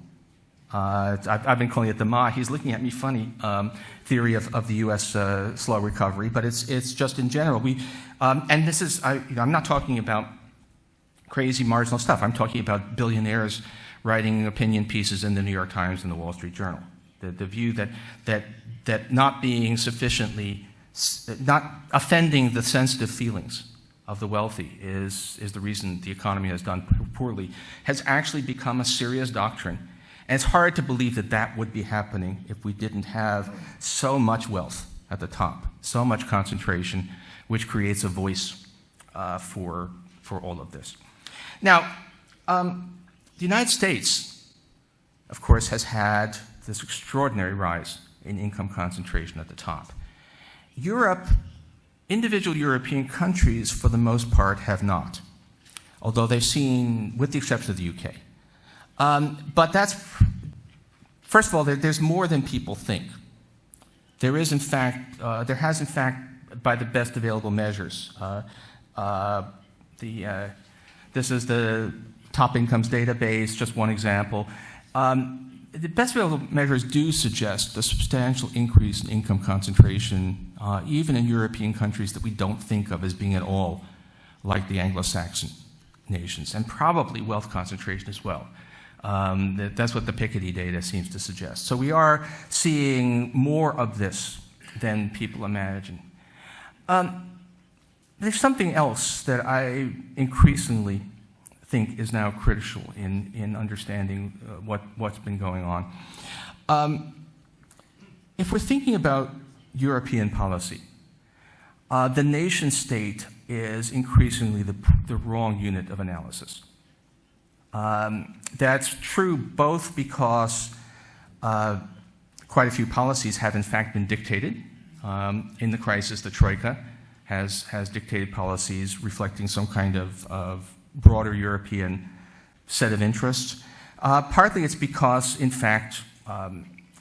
I've been calling it the Ma, he's looking at me funny, theory of the US slow recovery, but it's just in general. And this is, I'm not talking about crazy marginal stuff. I'm talking about billionaires writing opinion pieces in the New York Times and the Wall Street Journal. The view that not being sufficiently, not offending the sensitive feelings of the wealthy is the reason the economy has done poorly, has actually become a serious doctrine. And it's hard to believe that that would be happening if we didn't have so much wealth at the top, so much concentration, which creates a voice for all of this. Now, the United States, of course, has had this extraordinary rise in income concentration at the top. Europe, individual European countries, for the most part, have not, although they've seen, with the exception of the UK. But that's, first of all, there's more than people think. There is, in fact, there has, in fact, by the best available measures, this is the top incomes database, just one example. The best available measures do suggest a substantial increase in income concentration, even in European countries that we don't think of as being at all like the Anglo-Saxon nations, and probably wealth concentration as well. That's what the Piketty data seems to suggest. So we are seeing more of this than people imagine. There's something else that I increasingly think is now critical in understanding what's been going on. If we're thinking about European policy, the nation state is increasingly the wrong unit of analysis. That's true both because quite a few policies have in fact been dictated. In the crisis, the Troika has dictated policies reflecting some kind of broader European set of interests. Partly it's because, in fact,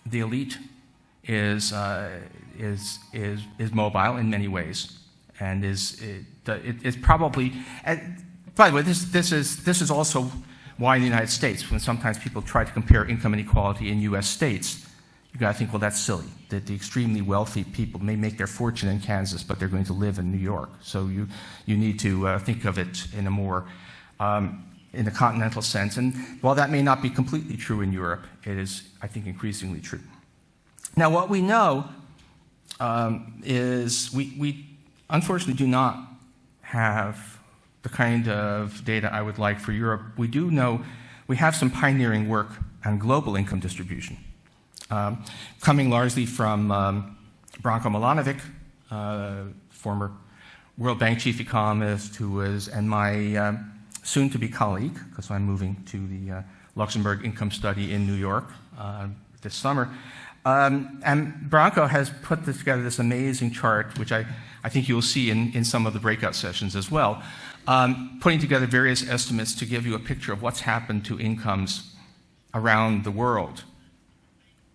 the elite is mobile in many ways, and is probably. By the way, this is also why in the United States, when sometimes people try to compare income inequality in U.S. states, you got to think, well, that's silly. That the extremely wealthy people may make their fortune in Kansas, but they're going to live in New York. So you need to think of it in a more in a continental sense. And while that may not be completely true in Europe, it is, I think, increasingly true. Now, what we know is we unfortunately do not have the kind of data I would like for Europe, we do know we have some pioneering work on global income distribution, coming largely from Branko Milanovic, former World Bank chief economist, who was, and my soon-to-be colleague, because I'm moving to the Luxembourg Income Study in New York this summer. And Branko has put together this amazing chart, which I think you'll see in some of the breakout sessions as well, putting together various estimates to give you a picture of what's happened to incomes around the world.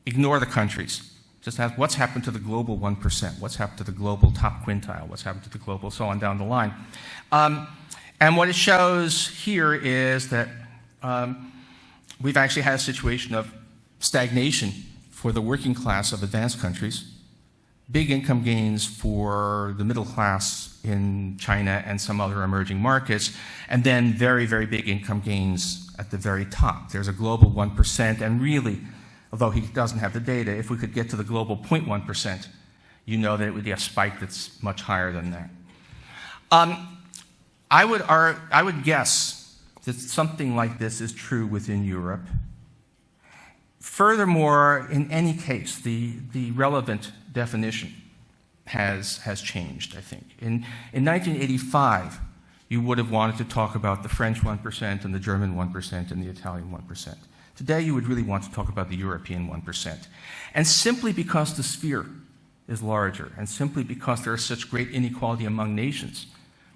Ignore the countries. Just ask what's happened to the global 1%, what's happened to the global top quintile, what's happened to the global, so on down the line. And what it shows here is that we've actually had a situation of stagnation for the working class of advanced countries, big income gains for the middle class in China and some other emerging markets, and then very, very big income gains at the very top. There's a global 1%, and really, although he doesn't have the data, if we could get to the global 0.1%, you know that it would be a spike that's much higher than that. I would guess that something like this is true within Europe. Furthermore, in any case, the relevant definition has changed, I think. In 1985, you would have wanted to talk about the French 1% and the German 1% and the Italian 1%. Today, you would really want to talk about the European 1%. And simply because the sphere is larger, and simply because there is such great inequality among nations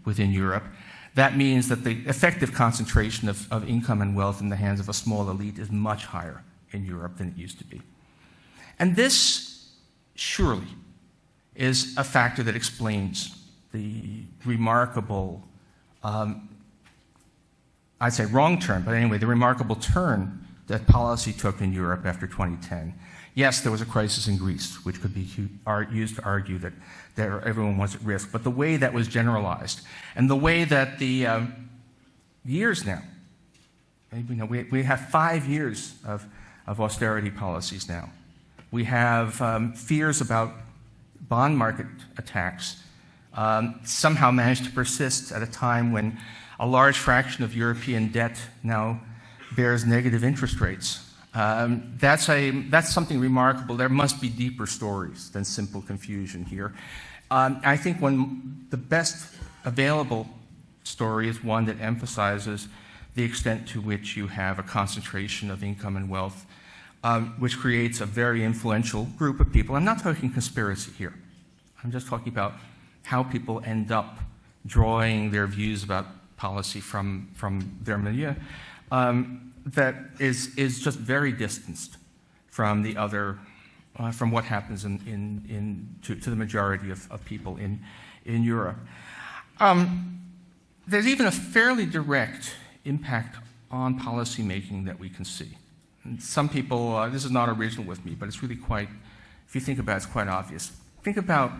within Europe, that means that the effective concentration of income and wealth in the hands of a small elite is much higher in Europe than it used to be. And this, surely, is a factor that explains the remarkable, I'd say wrong turn, but anyway, the remarkable turn that policy took in Europe after 2010. Yes, there was a crisis in Greece, which could be used to argue that everyone was at risk, but the way that was generalized, and the way that the years now, we have 5 years of austerity policies now. We have fears about bond market attacks somehow managed to persist at a time when a large fraction of European debt now bears negative interest rates. That's something remarkable. There must be deeper stories than simple confusion here. I think the best available story is one that emphasizes the extent to which you have a concentration of income and wealth, which creates a very influential group of people. I'm not talking conspiracy here. I'm just talking about how people end up drawing their views about policy from their milieu. That is just very distanced from the other, from what happens to the majority of people in Europe. There's even a fairly direct impact on policymaking that we can see. And some people, this is not original with me, but it's really quite, if you think about it, it's quite obvious. Think about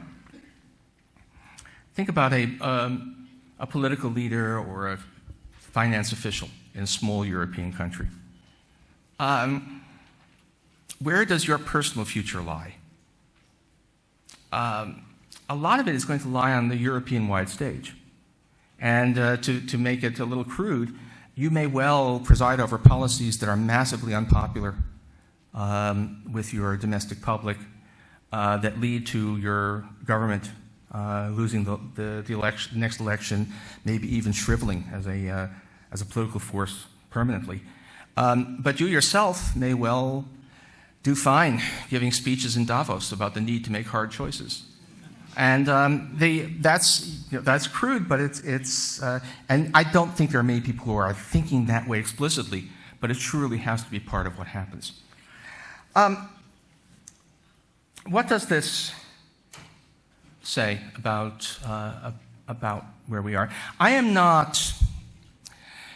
a political leader or a finance official in a small European country. Where does your personal future lie? A lot of it is going to lie on the European-wide stage. And to make it a little crude, you may well preside over policies that are massively unpopular with your domestic public, that lead to your government losing the next election, maybe even shriveling as a political force permanently. But you yourself may well do fine giving speeches in Davos about the need to make hard choices. And that's crude, but it's and I don't think there are many people who are thinking that way explicitly, but it surely has to be part of what happens. What does this say about where we are? I am not.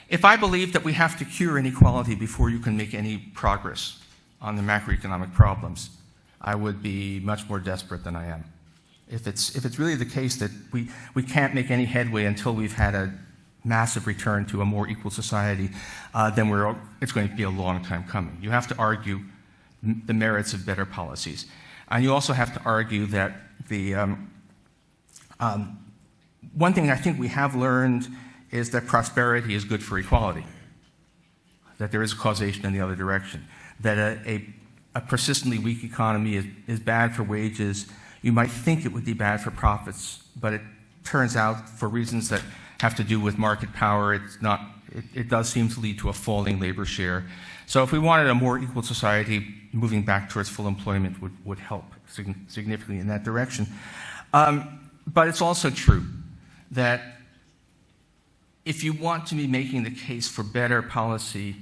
If I believe that we have to cure inequality before you can make any progress on the macroeconomic problems, I would be much more desperate than I am. If it's really the case that we can't make any headway until we've had a massive return to a more equal society, then it's going to be a long time coming. You have to argue the merits of better policies. And you also have to argue that the one thing I think we have learned is that prosperity is good for equality, that there is causation in the other direction, that a persistently weak economy is bad for wages. You might think it would be bad for profits, but it turns out, for reasons that have to do with market power, it does seem to lead to a falling labor share. So if we wanted a more equal society, moving back towards full employment would help significantly in that direction. But it's also true that if you want to be making the case for better policy,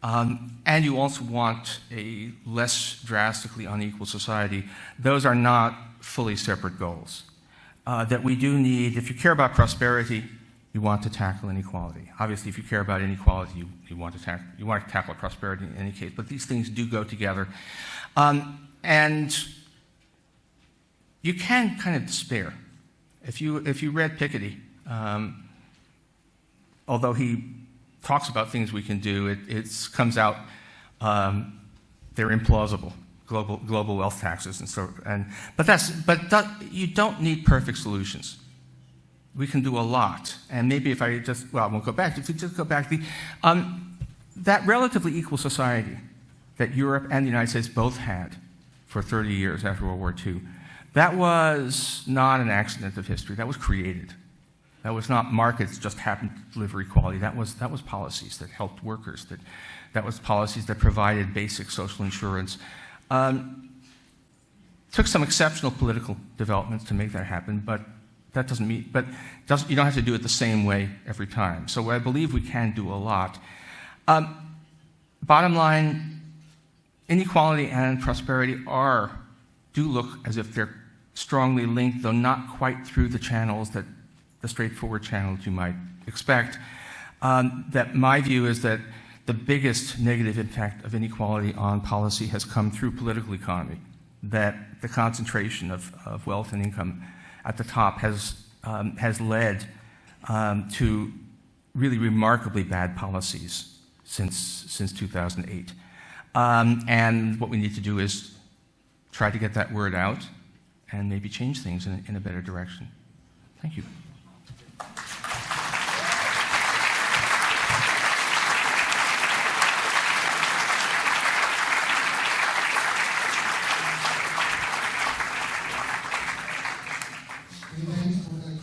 and you also want a less drastically unequal society, those are not fully separate goals. That we do need, if you care about prosperity, you want to tackle inequality. Obviously, if you care about inequality, you want to tackle prosperity in any case, but these things do go together. And you can kind of despair. If you read Piketty, although he talks about things we can do, it comes out they're implausible. Global wealth taxes but you don't need perfect solutions. We can do a lot, and maybe if I just I won't go back. If you just go back, that relatively equal society that Europe and the United States both had for 30 years after World War II, that was not an accident of history. That was created. That was not markets just happened to deliver equality. That was policies that helped workers. That was policies that provided basic social insurance. Took some exceptional political developments to make that happen, but that doesn't mean. You don't have to do it the same way every time. So I believe we can do a lot. Bottom line, inequality and prosperity do look as if they're strongly linked, though not quite through the channels the straightforward channels you might expect. That my view is that the biggest negative impact of inequality on policy has come through political economy, that the concentration of wealth and income at the top has led to really remarkably bad policies since 2008. And what we need to do is try to get that word out and maybe change things in a better direction. Thank you.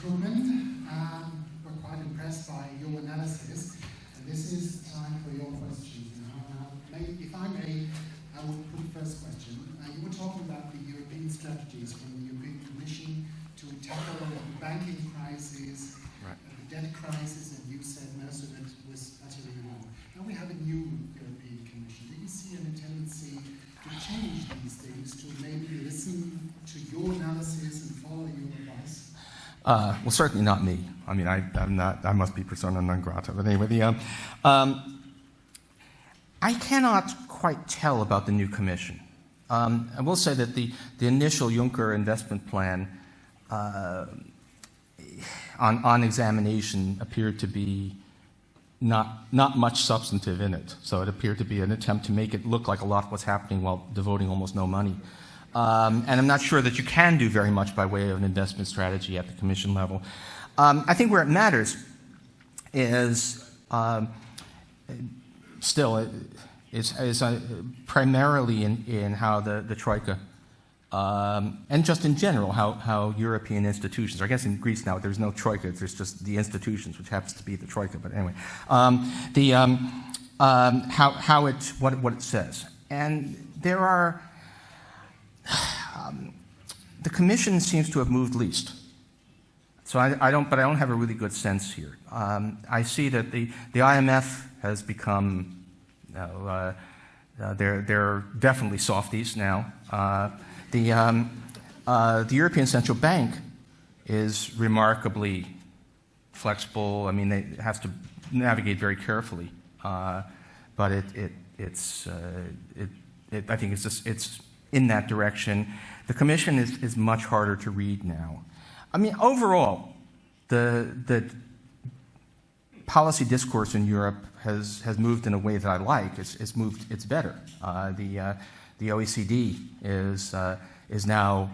Krugman, we're quite impressed by your analysis, and this is time for your questions now. If I may, I will put the first question. You were talking about the European strategies from the European Commission to tackle the banking crisis, right, the debt crisis, and you said most of it was utterly wrong. Now we have a new European Commission. Do you see any tendency to change these things, to maybe listen to your analysis and follow your advice? Well, certainly not me. I mean, I'm not. I must be persona non grata. But anyway, I cannot quite tell about the new commission. I will say that the initial Juncker investment plan, on examination, appeared to be not much substantive in it. So it appeared to be an attempt to make it look like a lot was happening while devoting almost no money. And I'm not sure that you can do very much by way of an investment strategy at the Commission level. I think where it matters is primarily in how the Troika, and just in general, how European institutions, I guess in Greece now there's no Troika, there's just the institutions, which happens to be the Troika, but anyway, what it says. And there are, the Commission seems to have moved least. So I don't have a really good sense here. I see that the IMF has become, they're definitely softies now. The European Central Bank is remarkably flexible. I mean, it has to navigate very carefully, but I think it's in that direction. The Commission is much harder to read now. I mean, overall, the policy discourse in Europe has moved in a way that I like. It's better. The OECD is now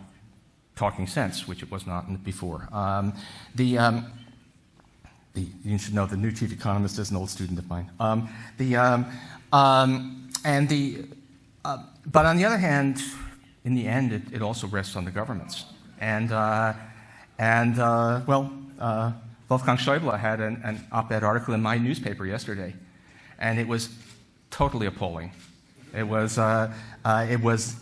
talking sense, which it was not before. The you should know the new chief economist is an old student of mine. But on the other hand, in the end, it also rests on the governments. Wolfgang Schäuble had an op-ed article in my newspaper yesterday, and it was totally appalling. It was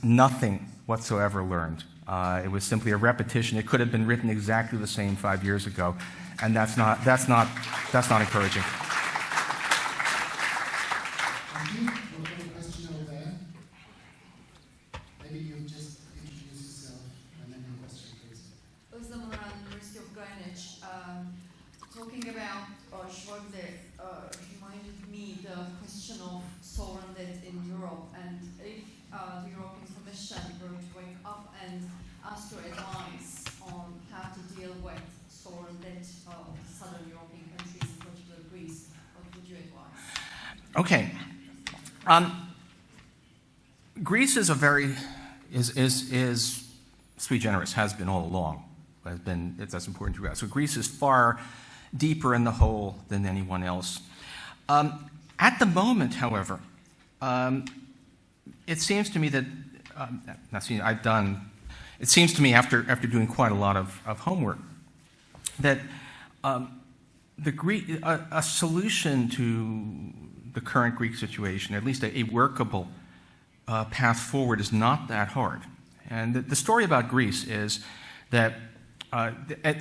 nothing whatsoever learned. It was simply a repetition. It could have been written exactly the same 5 years ago, and that's not encouraging. Thank you. We've got a question over there. Maybe you just introduce yourself and then your question, please. Özlem Oran, University of Greenwich. Talking about Schäuble reminded me the question of sovereign debt in Europe, and if the European Commission were to wake up and ask your advice on how to deal with sovereign debt of southern European countries, in particular Greece, what would you advise? Okay. Greece is is sui generis, has been all along. That's important to realize. So Greece is far deeper in the hole than anyone else. At the moment, however, it seems to me that it seems to me after doing quite a lot of homework that a solution to the current Greek situation, at least a workable path forward, is not that hard. And the story about Greece is that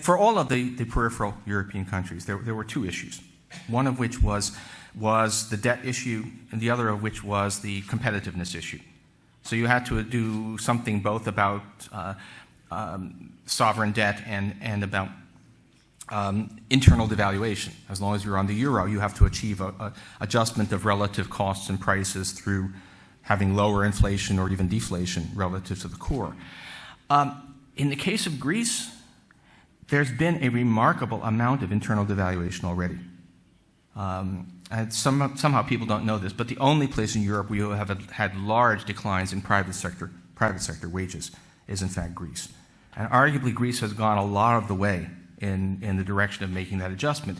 for all of the peripheral European countries, there were two issues. One of which was the debt issue, and the other of which was the competitiveness issue. So you had to do something both about sovereign debt and about internal devaluation. As long as you're on the euro, you have to achieve an adjustment of relative costs and prices through having lower inflation or even deflation relative to the core. In the case of Greece, there's been a remarkable amount of internal devaluation already. And somehow people don't know this, but the only place in Europe where you have had large declines in private sector wages is in fact Greece. And arguably Greece has gone a lot of the way in the direction of making that adjustment,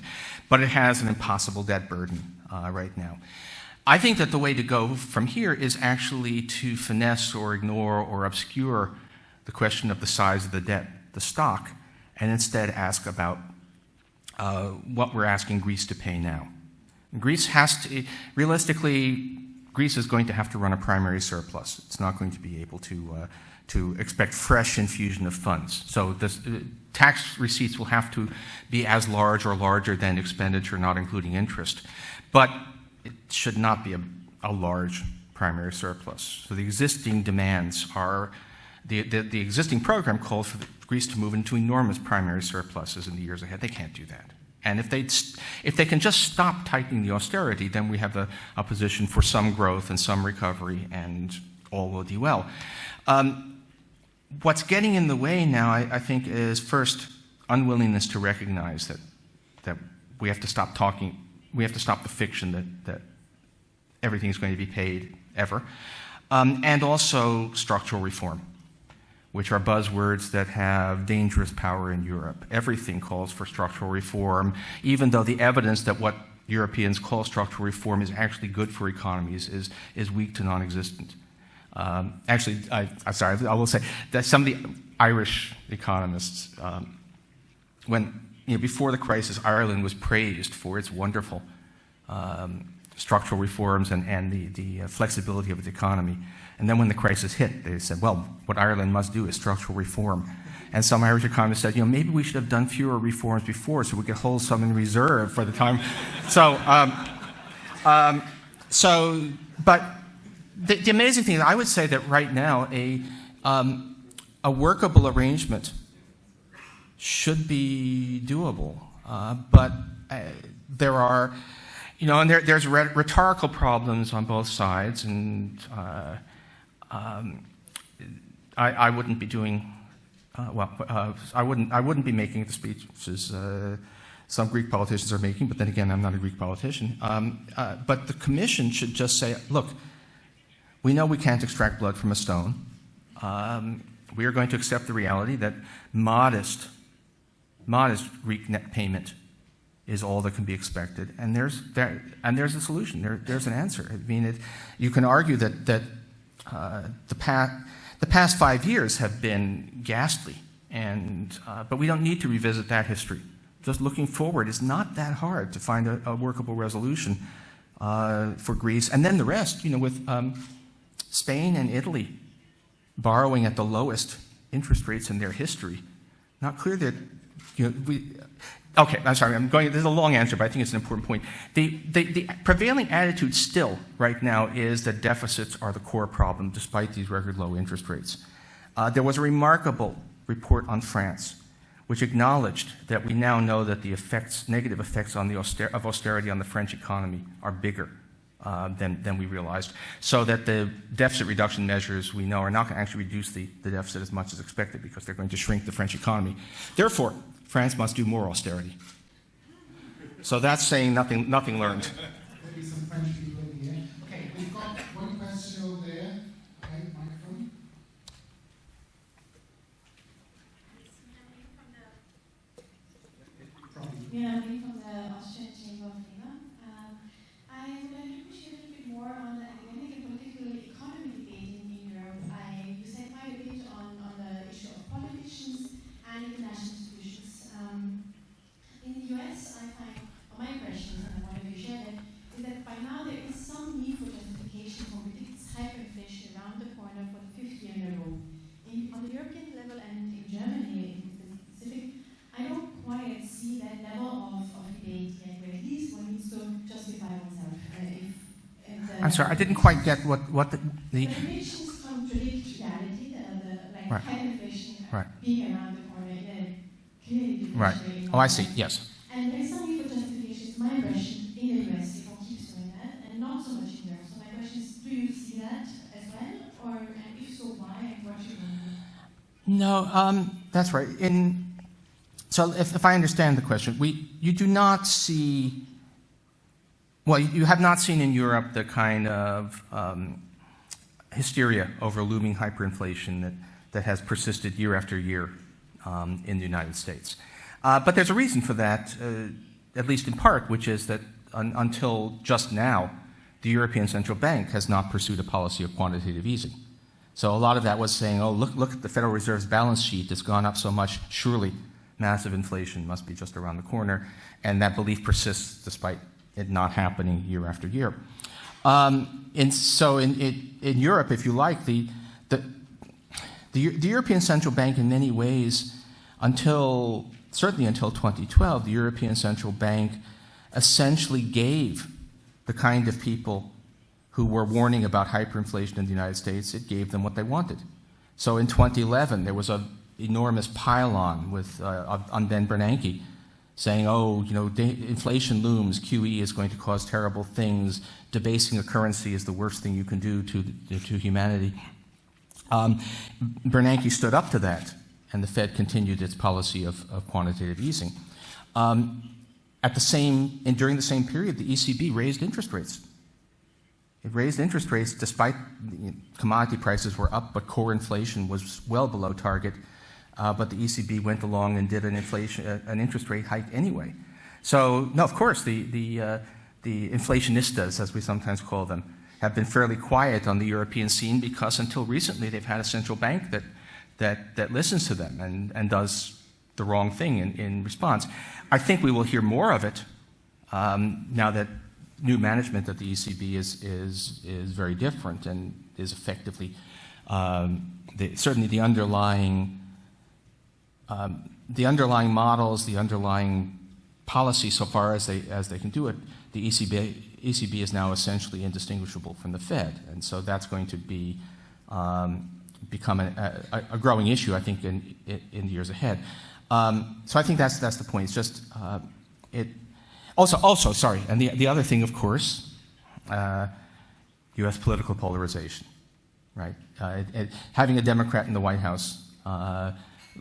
but it has an impossible debt burden right now. I think that the way to go from here is actually to finesse or ignore or obscure the question of the size of the debt, the stock, and instead ask about what we're asking Greece to pay now. Greece realistically, Greece is going to have to run a primary surplus. It's not going to be able to expect fresh infusion of funds. So tax receipts will have to be as large or larger than expenditure, not including interest. But it should not be a large primary surplus. So the existing demands are, the existing program calls for Greece to move into enormous primary surpluses in the years ahead. They can't do that. And if they can just stop tightening the austerity, then we have a position for some growth and some recovery, and all will be well. What's getting in the way now, I think, is first unwillingness to recognize that we have to stop talking. We have to stop the fiction that everything is going to be paid ever, and also structural reform, which are buzzwords that have dangerous power in Europe. Everything calls for structural reform, even though the evidence that what Europeans call structural reform is actually good for economies is weak to non-existent. Actually, I will say that some of the Irish economists, before the crisis, Ireland was praised for its wonderful structural reforms and the flexibility of its economy. And then when the crisis hit, they said, well, what Ireland must do is structural reform. And some Irish economists said, maybe we should have done fewer reforms before so we could hold some in reserve for the time. But the amazing thing is, I would say that right now a workable arrangement should be doable. But there are, and there's rhetorical problems on both sides, and I wouldn't be doing I wouldn't be making the speeches some Greek politicians are making. But then again, I'm not a Greek politician. But the Commission should just say, look, we know we can't extract blood from a stone. We are going to accept the reality that modest Greek net payment is all that can be expected, and there's a solution. There's an answer. I mean, you can argue that the past 5 years have been ghastly, but we don't need to revisit that history. Just looking forward is not that hard to find a workable resolution for Greece, and then the rest. With Spain and Italy borrowing at the lowest interest rates in their history, not clear that Okay, I'm sorry, this is a long answer, but I think it's an important point. The prevailing attitude still, right now, is that deficits are the core problem, despite these record low interest rates. There was a remarkable report on France, which acknowledged that we now know that the negative effects of austerity on the French economy are bigger than we realized, so that the deficit reduction measures we know are not going to actually reduce the deficit as much as expected, because they're going to shrink the French economy. Therefore, France must do more austerity. So that's saying nothing learned. Maybe some French people in here. Okay, we've got one question over there. Okay, microphone. Yeah, I'm from the Austrian Chamber of Labor. I would like to push a little bit more on the academic and political economy debate in Europe. You said quite a bit on the issue of politicians and international institutions. In the US, I find, my impression, and I wanted to share that, is that by now there is some need for justification for predicts hyperinflation around the corner for the 5th year in a row. On the European level and in Germany in specific, I don't quite see that level of debate yet, where at least one needs to justify oneself. I'm sorry, I didn't quite get what the predictions contradict reality, like right. hyperinflation Right. being around the corner in a clearly Right. Oh, I see. Yes. And there's some need for justification, it's my impression, in the US, if one keeps doing that, and not so much in Europe. So my question is, do you see that as well? And if so, why, and what should one do? No, that's right. So if I understand the question, you do not see, well, you have not seen in Europe the kind of hysteria over looming hyperinflation that has persisted year after year in the United States. But there's a reason for that, at least in part, which is that until just now, the European Central Bank has not pursued a policy of quantitative easing. So a lot of that was saying, oh, look at the Federal Reserve's balance sheet, it's gone up so much, surely massive inflation must be just around the corner, and that belief persists despite it not happening year after year. And so in Europe, if you like, the European Central Bank in many ways, certainly until 2012, the European Central Bank essentially gave the kind of people who were warning about hyperinflation in the United States, it gave them what they wanted. So in 2011, there was an enormous pile-on on Ben Bernanke saying, oh, inflation looms, QE is going to cause terrible things, debasing a currency is the worst thing you can do to humanity. Bernanke stood up to that, and the Fed continued its policy of quantitative easing. During the same period, the ECB raised interest rates. It raised interest rates despite commodity prices were up, but core inflation was well below target. But the ECB went along and did an interest rate hike anyway. So, no, of course, the inflationistas, as we sometimes call them, have been fairly quiet on the European scene because until recently they've had a central bank that listens to them and does the wrong thing in response. I think we will hear more of it now that new management at the ECB is very different and is effectively certainly the underlying models, the underlying policy, so far as they can do it, the ECB is now essentially indistinguishable from the Fed, and so that's going to become a growing issue, I think, in the years ahead. So I think that's the point. It's just Also, sorry, and the other thing, of course, U.S. political polarization, right? Having a Democrat in the White House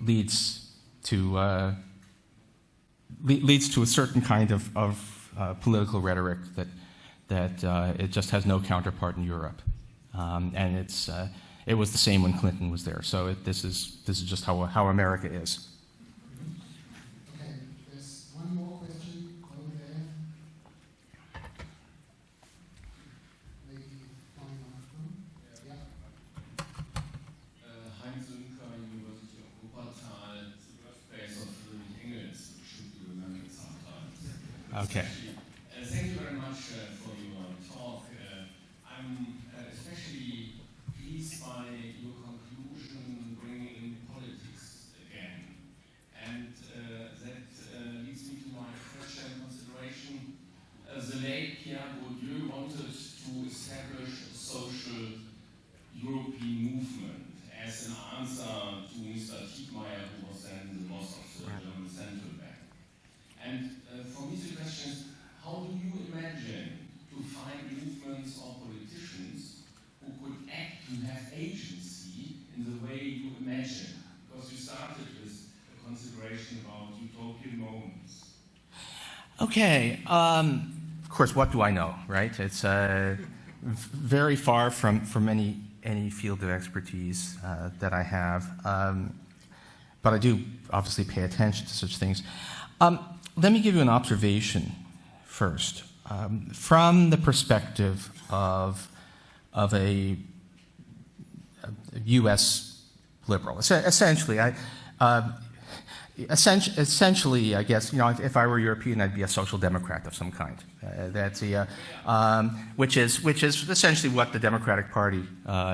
leads to a certain kind of political rhetoric that it just has no counterpart in Europe, and it was the same when Clinton was there. So this is just how America is. Okay, there's one more question over Okay. Thank you very much for your talk. I'm especially pleased by your conclusion bringing in politics again. And that leads me to my first consideration. The late Pierre Bourdieu wanted to establish a social European movement as an answer to Mr. Tietmeyer, who was then the boss of the German Central Bank. And for me, the question is, how do you imagine to find movements or politicians who could act and have agency in the way you imagine? Because you started with a consideration about utopian moments. Okay. Of course, what do I know, right? It's very far from any field of expertise that I have. But I do obviously pay attention to such things. Let me give you an observation first. From the perspective of a U.S. liberal, essentially, I guess, you know, if I were European, I'd be a social democrat of some kind. Which is essentially what the Democratic Party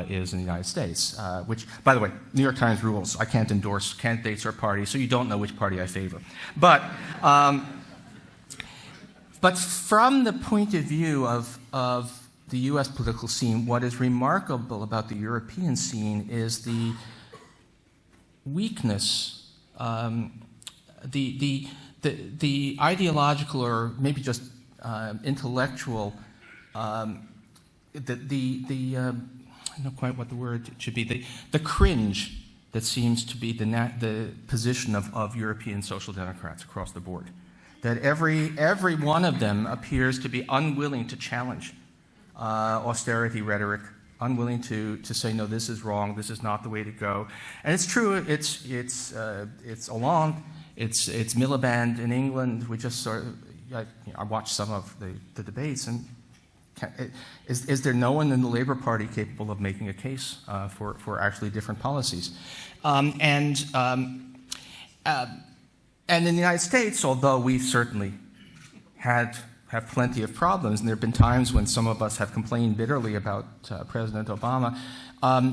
is in the United States. Which, by the way, New York Times rules: I can't endorse candidates or parties, so you don't know which party I favor. But from the point of view of the U.S. political scene, what is remarkable about the European scene is the weakness. The ideological or maybe just intellectual, I don't know quite what the word should be, the cringe that seems to be the position of European social democrats across the board. That every one of them appears to be unwilling to challenge austerity rhetoric, unwilling to say, no, this is wrong, this is not the way to go. And it's true, it's Hollande, it's Miliband in England. We just sort of, I watched some of the debates, and is there no one in the Labour Party capable of making a case for actually different policies? And in the United States, although we've certainly have plenty of problems, and there have been times when some of us have complained bitterly about President Obama,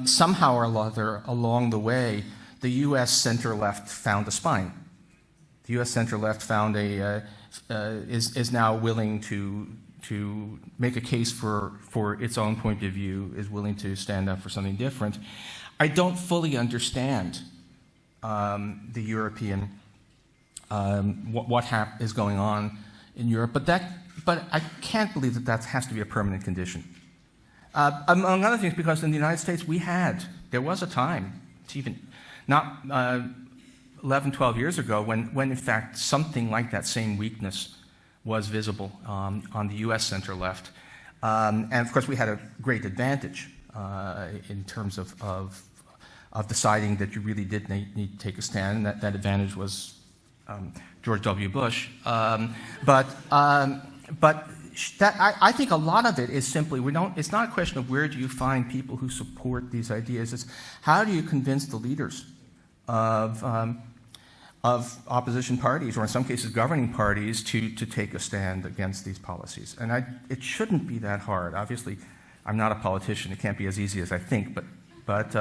somehow or other along the way, the U.S. center-left found a spine. The U.S. center-left found is now willing to make a case for its own point of view, is willing to stand up for something different. I don't fully understand the European, what is going on in Europe, but I can't believe that has to be a permanent condition. Among other things, because in the United States there was a time, it's even not 11, 12 years ago, when in fact something like that same weakness was visible on the U.S. center-left. And of course we had a great advantage in terms of deciding that you really did need to take a stand, and that advantage was George W. Bush. But I think a lot of it is simply, it's not a question of where do you find people who support these ideas, it's how do you convince the leaders of opposition parties, or in some cases governing parties, to take a stand against these policies. And it shouldn't be that hard. Obviously, I'm not a politician, it can't be as easy as I think, but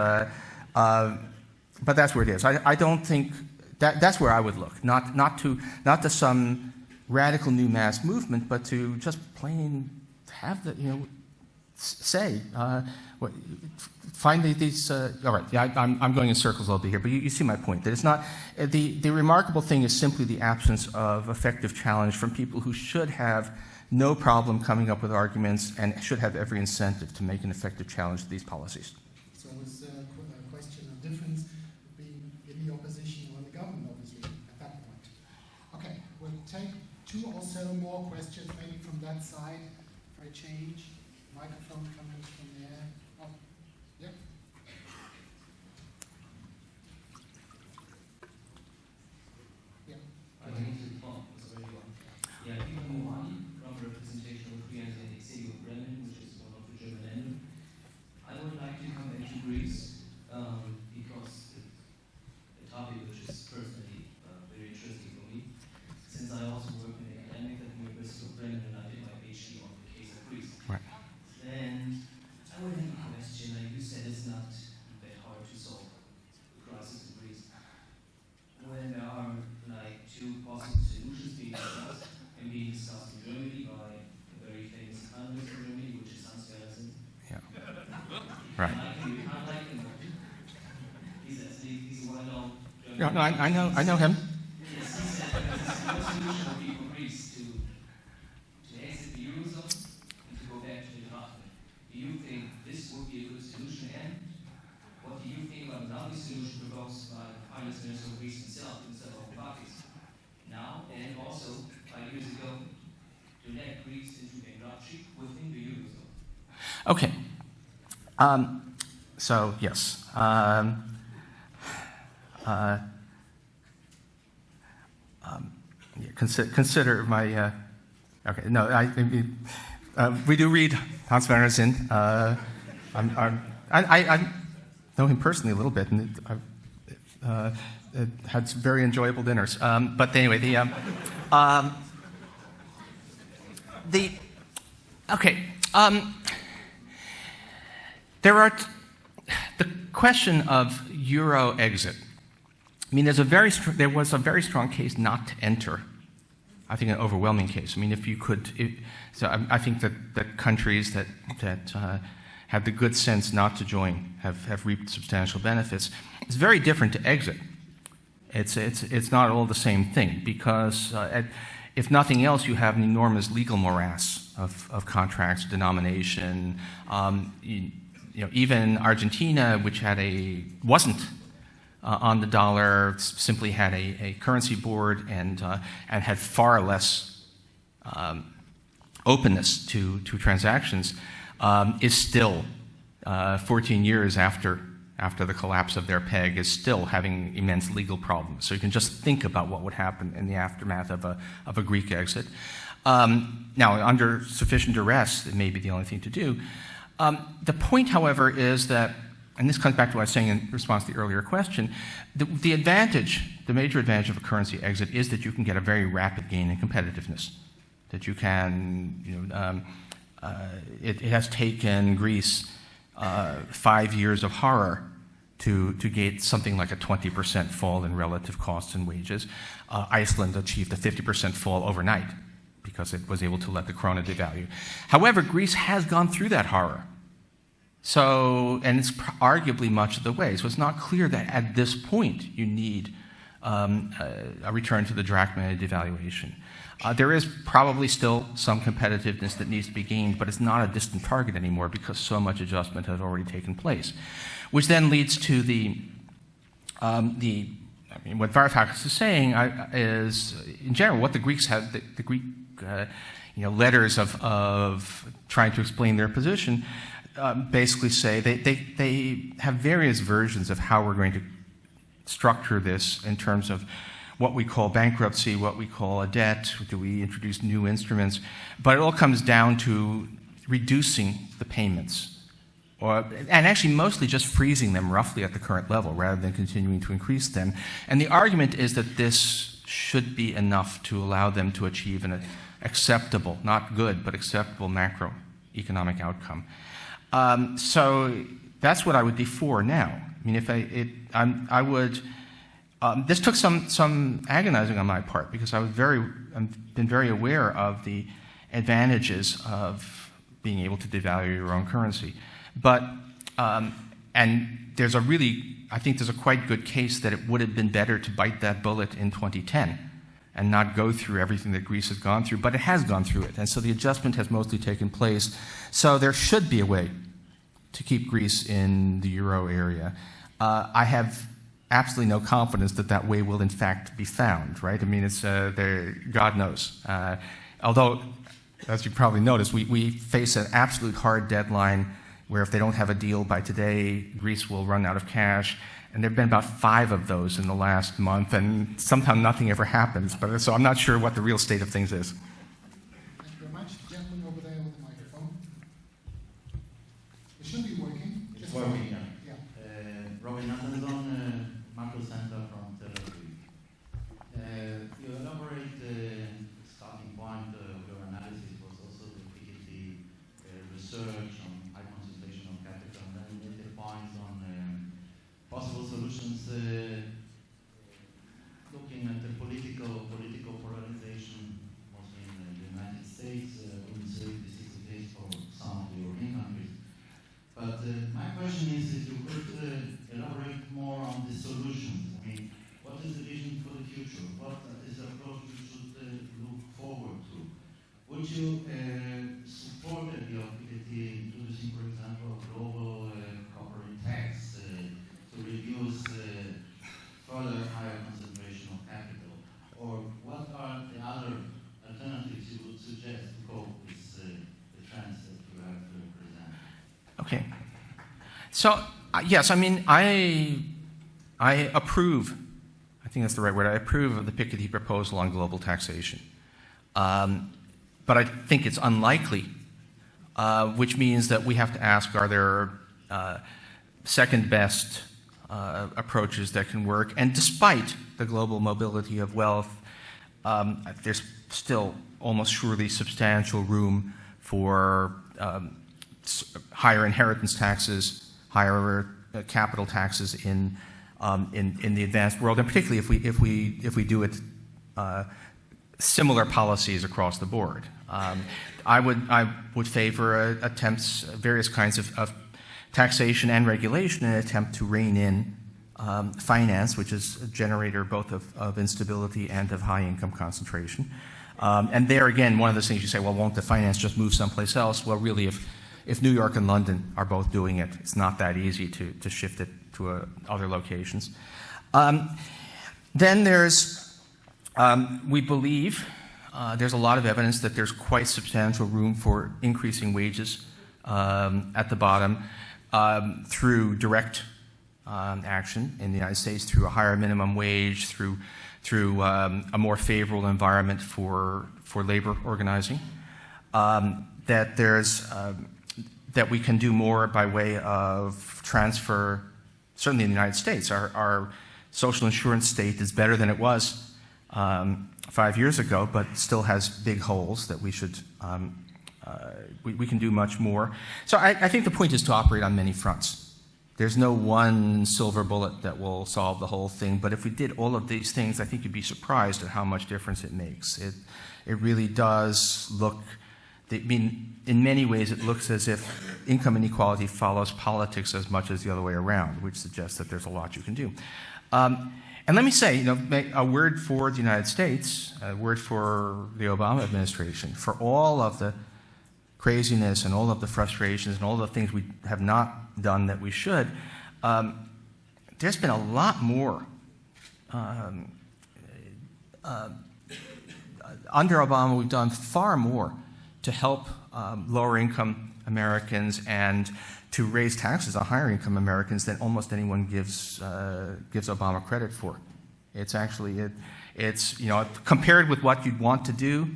that's where it is. I don't think, that's where I would look, not to some radical new mass movement, but to just plain have the, say, find these. All right, yeah, I'm going in circles a little bit here, but you see my point. That it's not the remarkable thing is simply the absence of effective challenge from people who should have no problem coming up with arguments and should have every incentive to make an effective challenge to these policies. So it's a question of difference being in the opposition or the government, obviously, at that point. Okay, we'll take two or so more questions, maybe from that side, for a change. Microphone coming from there. Oh, yeah. Yeah. From representation of Bremen, which is one of the German end. I would like to come back to Greece because a topic which is personally very interesting for me, since I also work in the academic at the University possible solutions being discussed and being discussed in Germany by a very famous economist in Germany, which is Hans-Böckler-Stiftung. Yeah. Right. You can't like him, but he's a well-known German. Yeah, no, I know him. Yes, he said that the solution would be for Greece to exit the Eurozone and to go back to the Drachma. Do you think this would be a good solution? And what do you think about another solution proposed by the Finance Minister of Greece himself instead of Bakis? Now, and also 5 years ago, to let Greece into bankruptcy within the Eurozone. Okay. So, yes. Consider my. Okay, no, we do read Hans-Böckler-Stiftung. I know him personally a little bit, and I've had some very enjoyable dinners. But anyway, there are the question of Euro exit. I mean, there was a very strong case not to enter. I think an overwhelming case. I mean, if you could, I think that countries that have the good sense not to join have reaped substantial benefits. It's very different to exit. It's not all the same thing because if nothing else, you have an enormous legal morass of contracts, denomination. Even Argentina, which wasn't on the dollar, simply had a currency board and had far less openness to transactions, is still 14 years after the collapse of their peg, is still having immense legal problems. So you can just think about what would happen in the aftermath of a Greek exit. Now, under sufficient duress, it may be the only thing to do. The point, however, is that, and this comes back to what I was saying in response to the earlier question, the major advantage of a currency exit is that you can get a very rapid gain in competitiveness. That you can, it has taken Greece 5 years of horror to get something like a 20% fall in relative costs and wages. Iceland achieved a 50% fall overnight because it was able to let the krona devalue. However, Greece has gone through that horror. So, and it's arguably much of the way. So it's not clear that at this point you need a return to the drachma devaluation. There is probably still some competitiveness that needs to be gained, but it's not a distant target anymore because so much adjustment has already taken place. Which then leads to what Varoufakis is saying is, in general, what the Greeks have, the Greek letters of trying to explain their position basically say they have various versions of how we're going to structure this in terms of what we call bankruptcy, what we call a debt, do we introduce new instruments, but it all comes down to reducing the payments. And actually mostly just freezing them roughly at the current level rather than continuing to increase them. And the argument is that this should be enough to allow them to achieve an acceptable, not good, but acceptable macroeconomic outcome. So that's what I would be for now. I mean, I would. This took some agonizing on my part because I've been very aware of the advantages of being able to devalue your own currency. But, and I think there's a quite good case that it would have been better to bite that bullet in 2010 and not go through everything that Greece has gone through, but it has gone through it. And so the adjustment has mostly taken place. So there should be a way to keep Greece in the euro area. I have absolutely no confidence that that way will in fact be found, right? I mean, it's God knows. Although, as you probably noticed, we face an absolute hard deadline where if they don't have a deal by today, Greece will run out of cash. And there have been about 5 of those in the last month, and sometimes nothing ever happens. So I'm not sure what the real state of things is. Thank you very much. Gentleman over there with the microphone. It should be working. It's working, yeah. Robin Anderson, Macro Center from Tel Aviv. You elaborate starting point of your analysis was also the difficulty research on high concentration of capital, and then you made the point on possible solutions looking at the political you supported the Piketty introducing, for example, a global corporate tax to reduce further higher concentration of capital? Or what are the other alternatives you would suggest to cope with the trends that you have presented? Okay. So, yes, I mean, I approve, I think that's the right word, I approve of the Piketty proposal on global taxation. But I think it's unlikely, which means that we have to ask, are there second best approaches that can work? And despite the global mobility of wealth, there's still almost surely substantial room for higher inheritance taxes, higher capital taxes in the advanced world, and particularly if we do it similar policies across the board. I would favor attempts, various kinds of taxation and regulation in an attempt to rein in finance, which is a generator both of instability and of high income concentration. And there again, one of those things you say, well, won't the finance just move someplace else? Well, really, if New York and London are both doing it, it's not that easy to shift it to other locations. Then there's, we believe, there's a lot of evidence that there's quite substantial room for increasing wages at the bottom through direct action in the United States, through a higher minimum wage, through a more favorable environment for labor organizing. That there's that we can do more by way of transfer. Certainly in the United States, our social insurance state is better than it was 5 years ago, but still has big holes that we should we can do much more. So I think the point is to operate on many fronts. There's no one silver bullet that will solve the whole thing, but if we did all of these things, I think you'd be surprised at how much difference it makes. It really does look, I mean, in many ways it looks as if income inequality follows politics as much as the other way around, which suggests that there's a lot you can do. And let me say, a word for the United States, a word for the Obama administration, for all of the craziness and all of the frustrations and all the things we have not done that we should. There's been a lot more. Under Obama, we've done far more to help lower income Americans and to raise taxes on higher income Americans than almost anyone gives Obama credit for. It's actually, it's compared with what you'd want to do,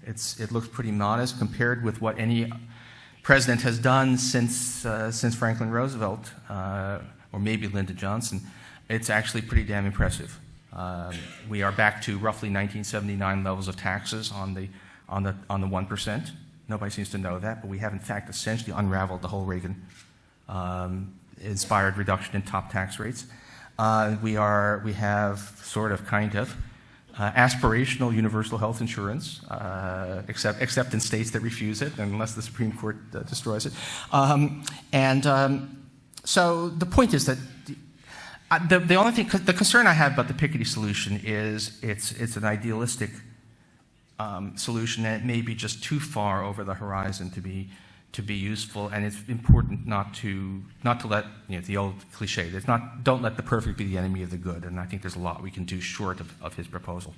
it looks pretty modest. Compared with what any president has done since Franklin Roosevelt, or maybe Lyndon Johnson, it's actually pretty damn impressive. We are back to roughly 1979 levels of taxes on the 1%. Nobody seems to know that, but we have in fact essentially unraveled the whole Reagan inspired reduction in top tax rates. We have sort of kind of aspirational universal health insurance, except in states that refuse it, unless the Supreme Court destroys it. So the point is that the only thing, the concern I have about the Piketty solution is it's an idealistic solution, and it may be just too far over the horizon to be useful. And it's important not to let the old cliche. Don't let the perfect be the enemy of the good. And I think there's a lot we can do short of his proposal.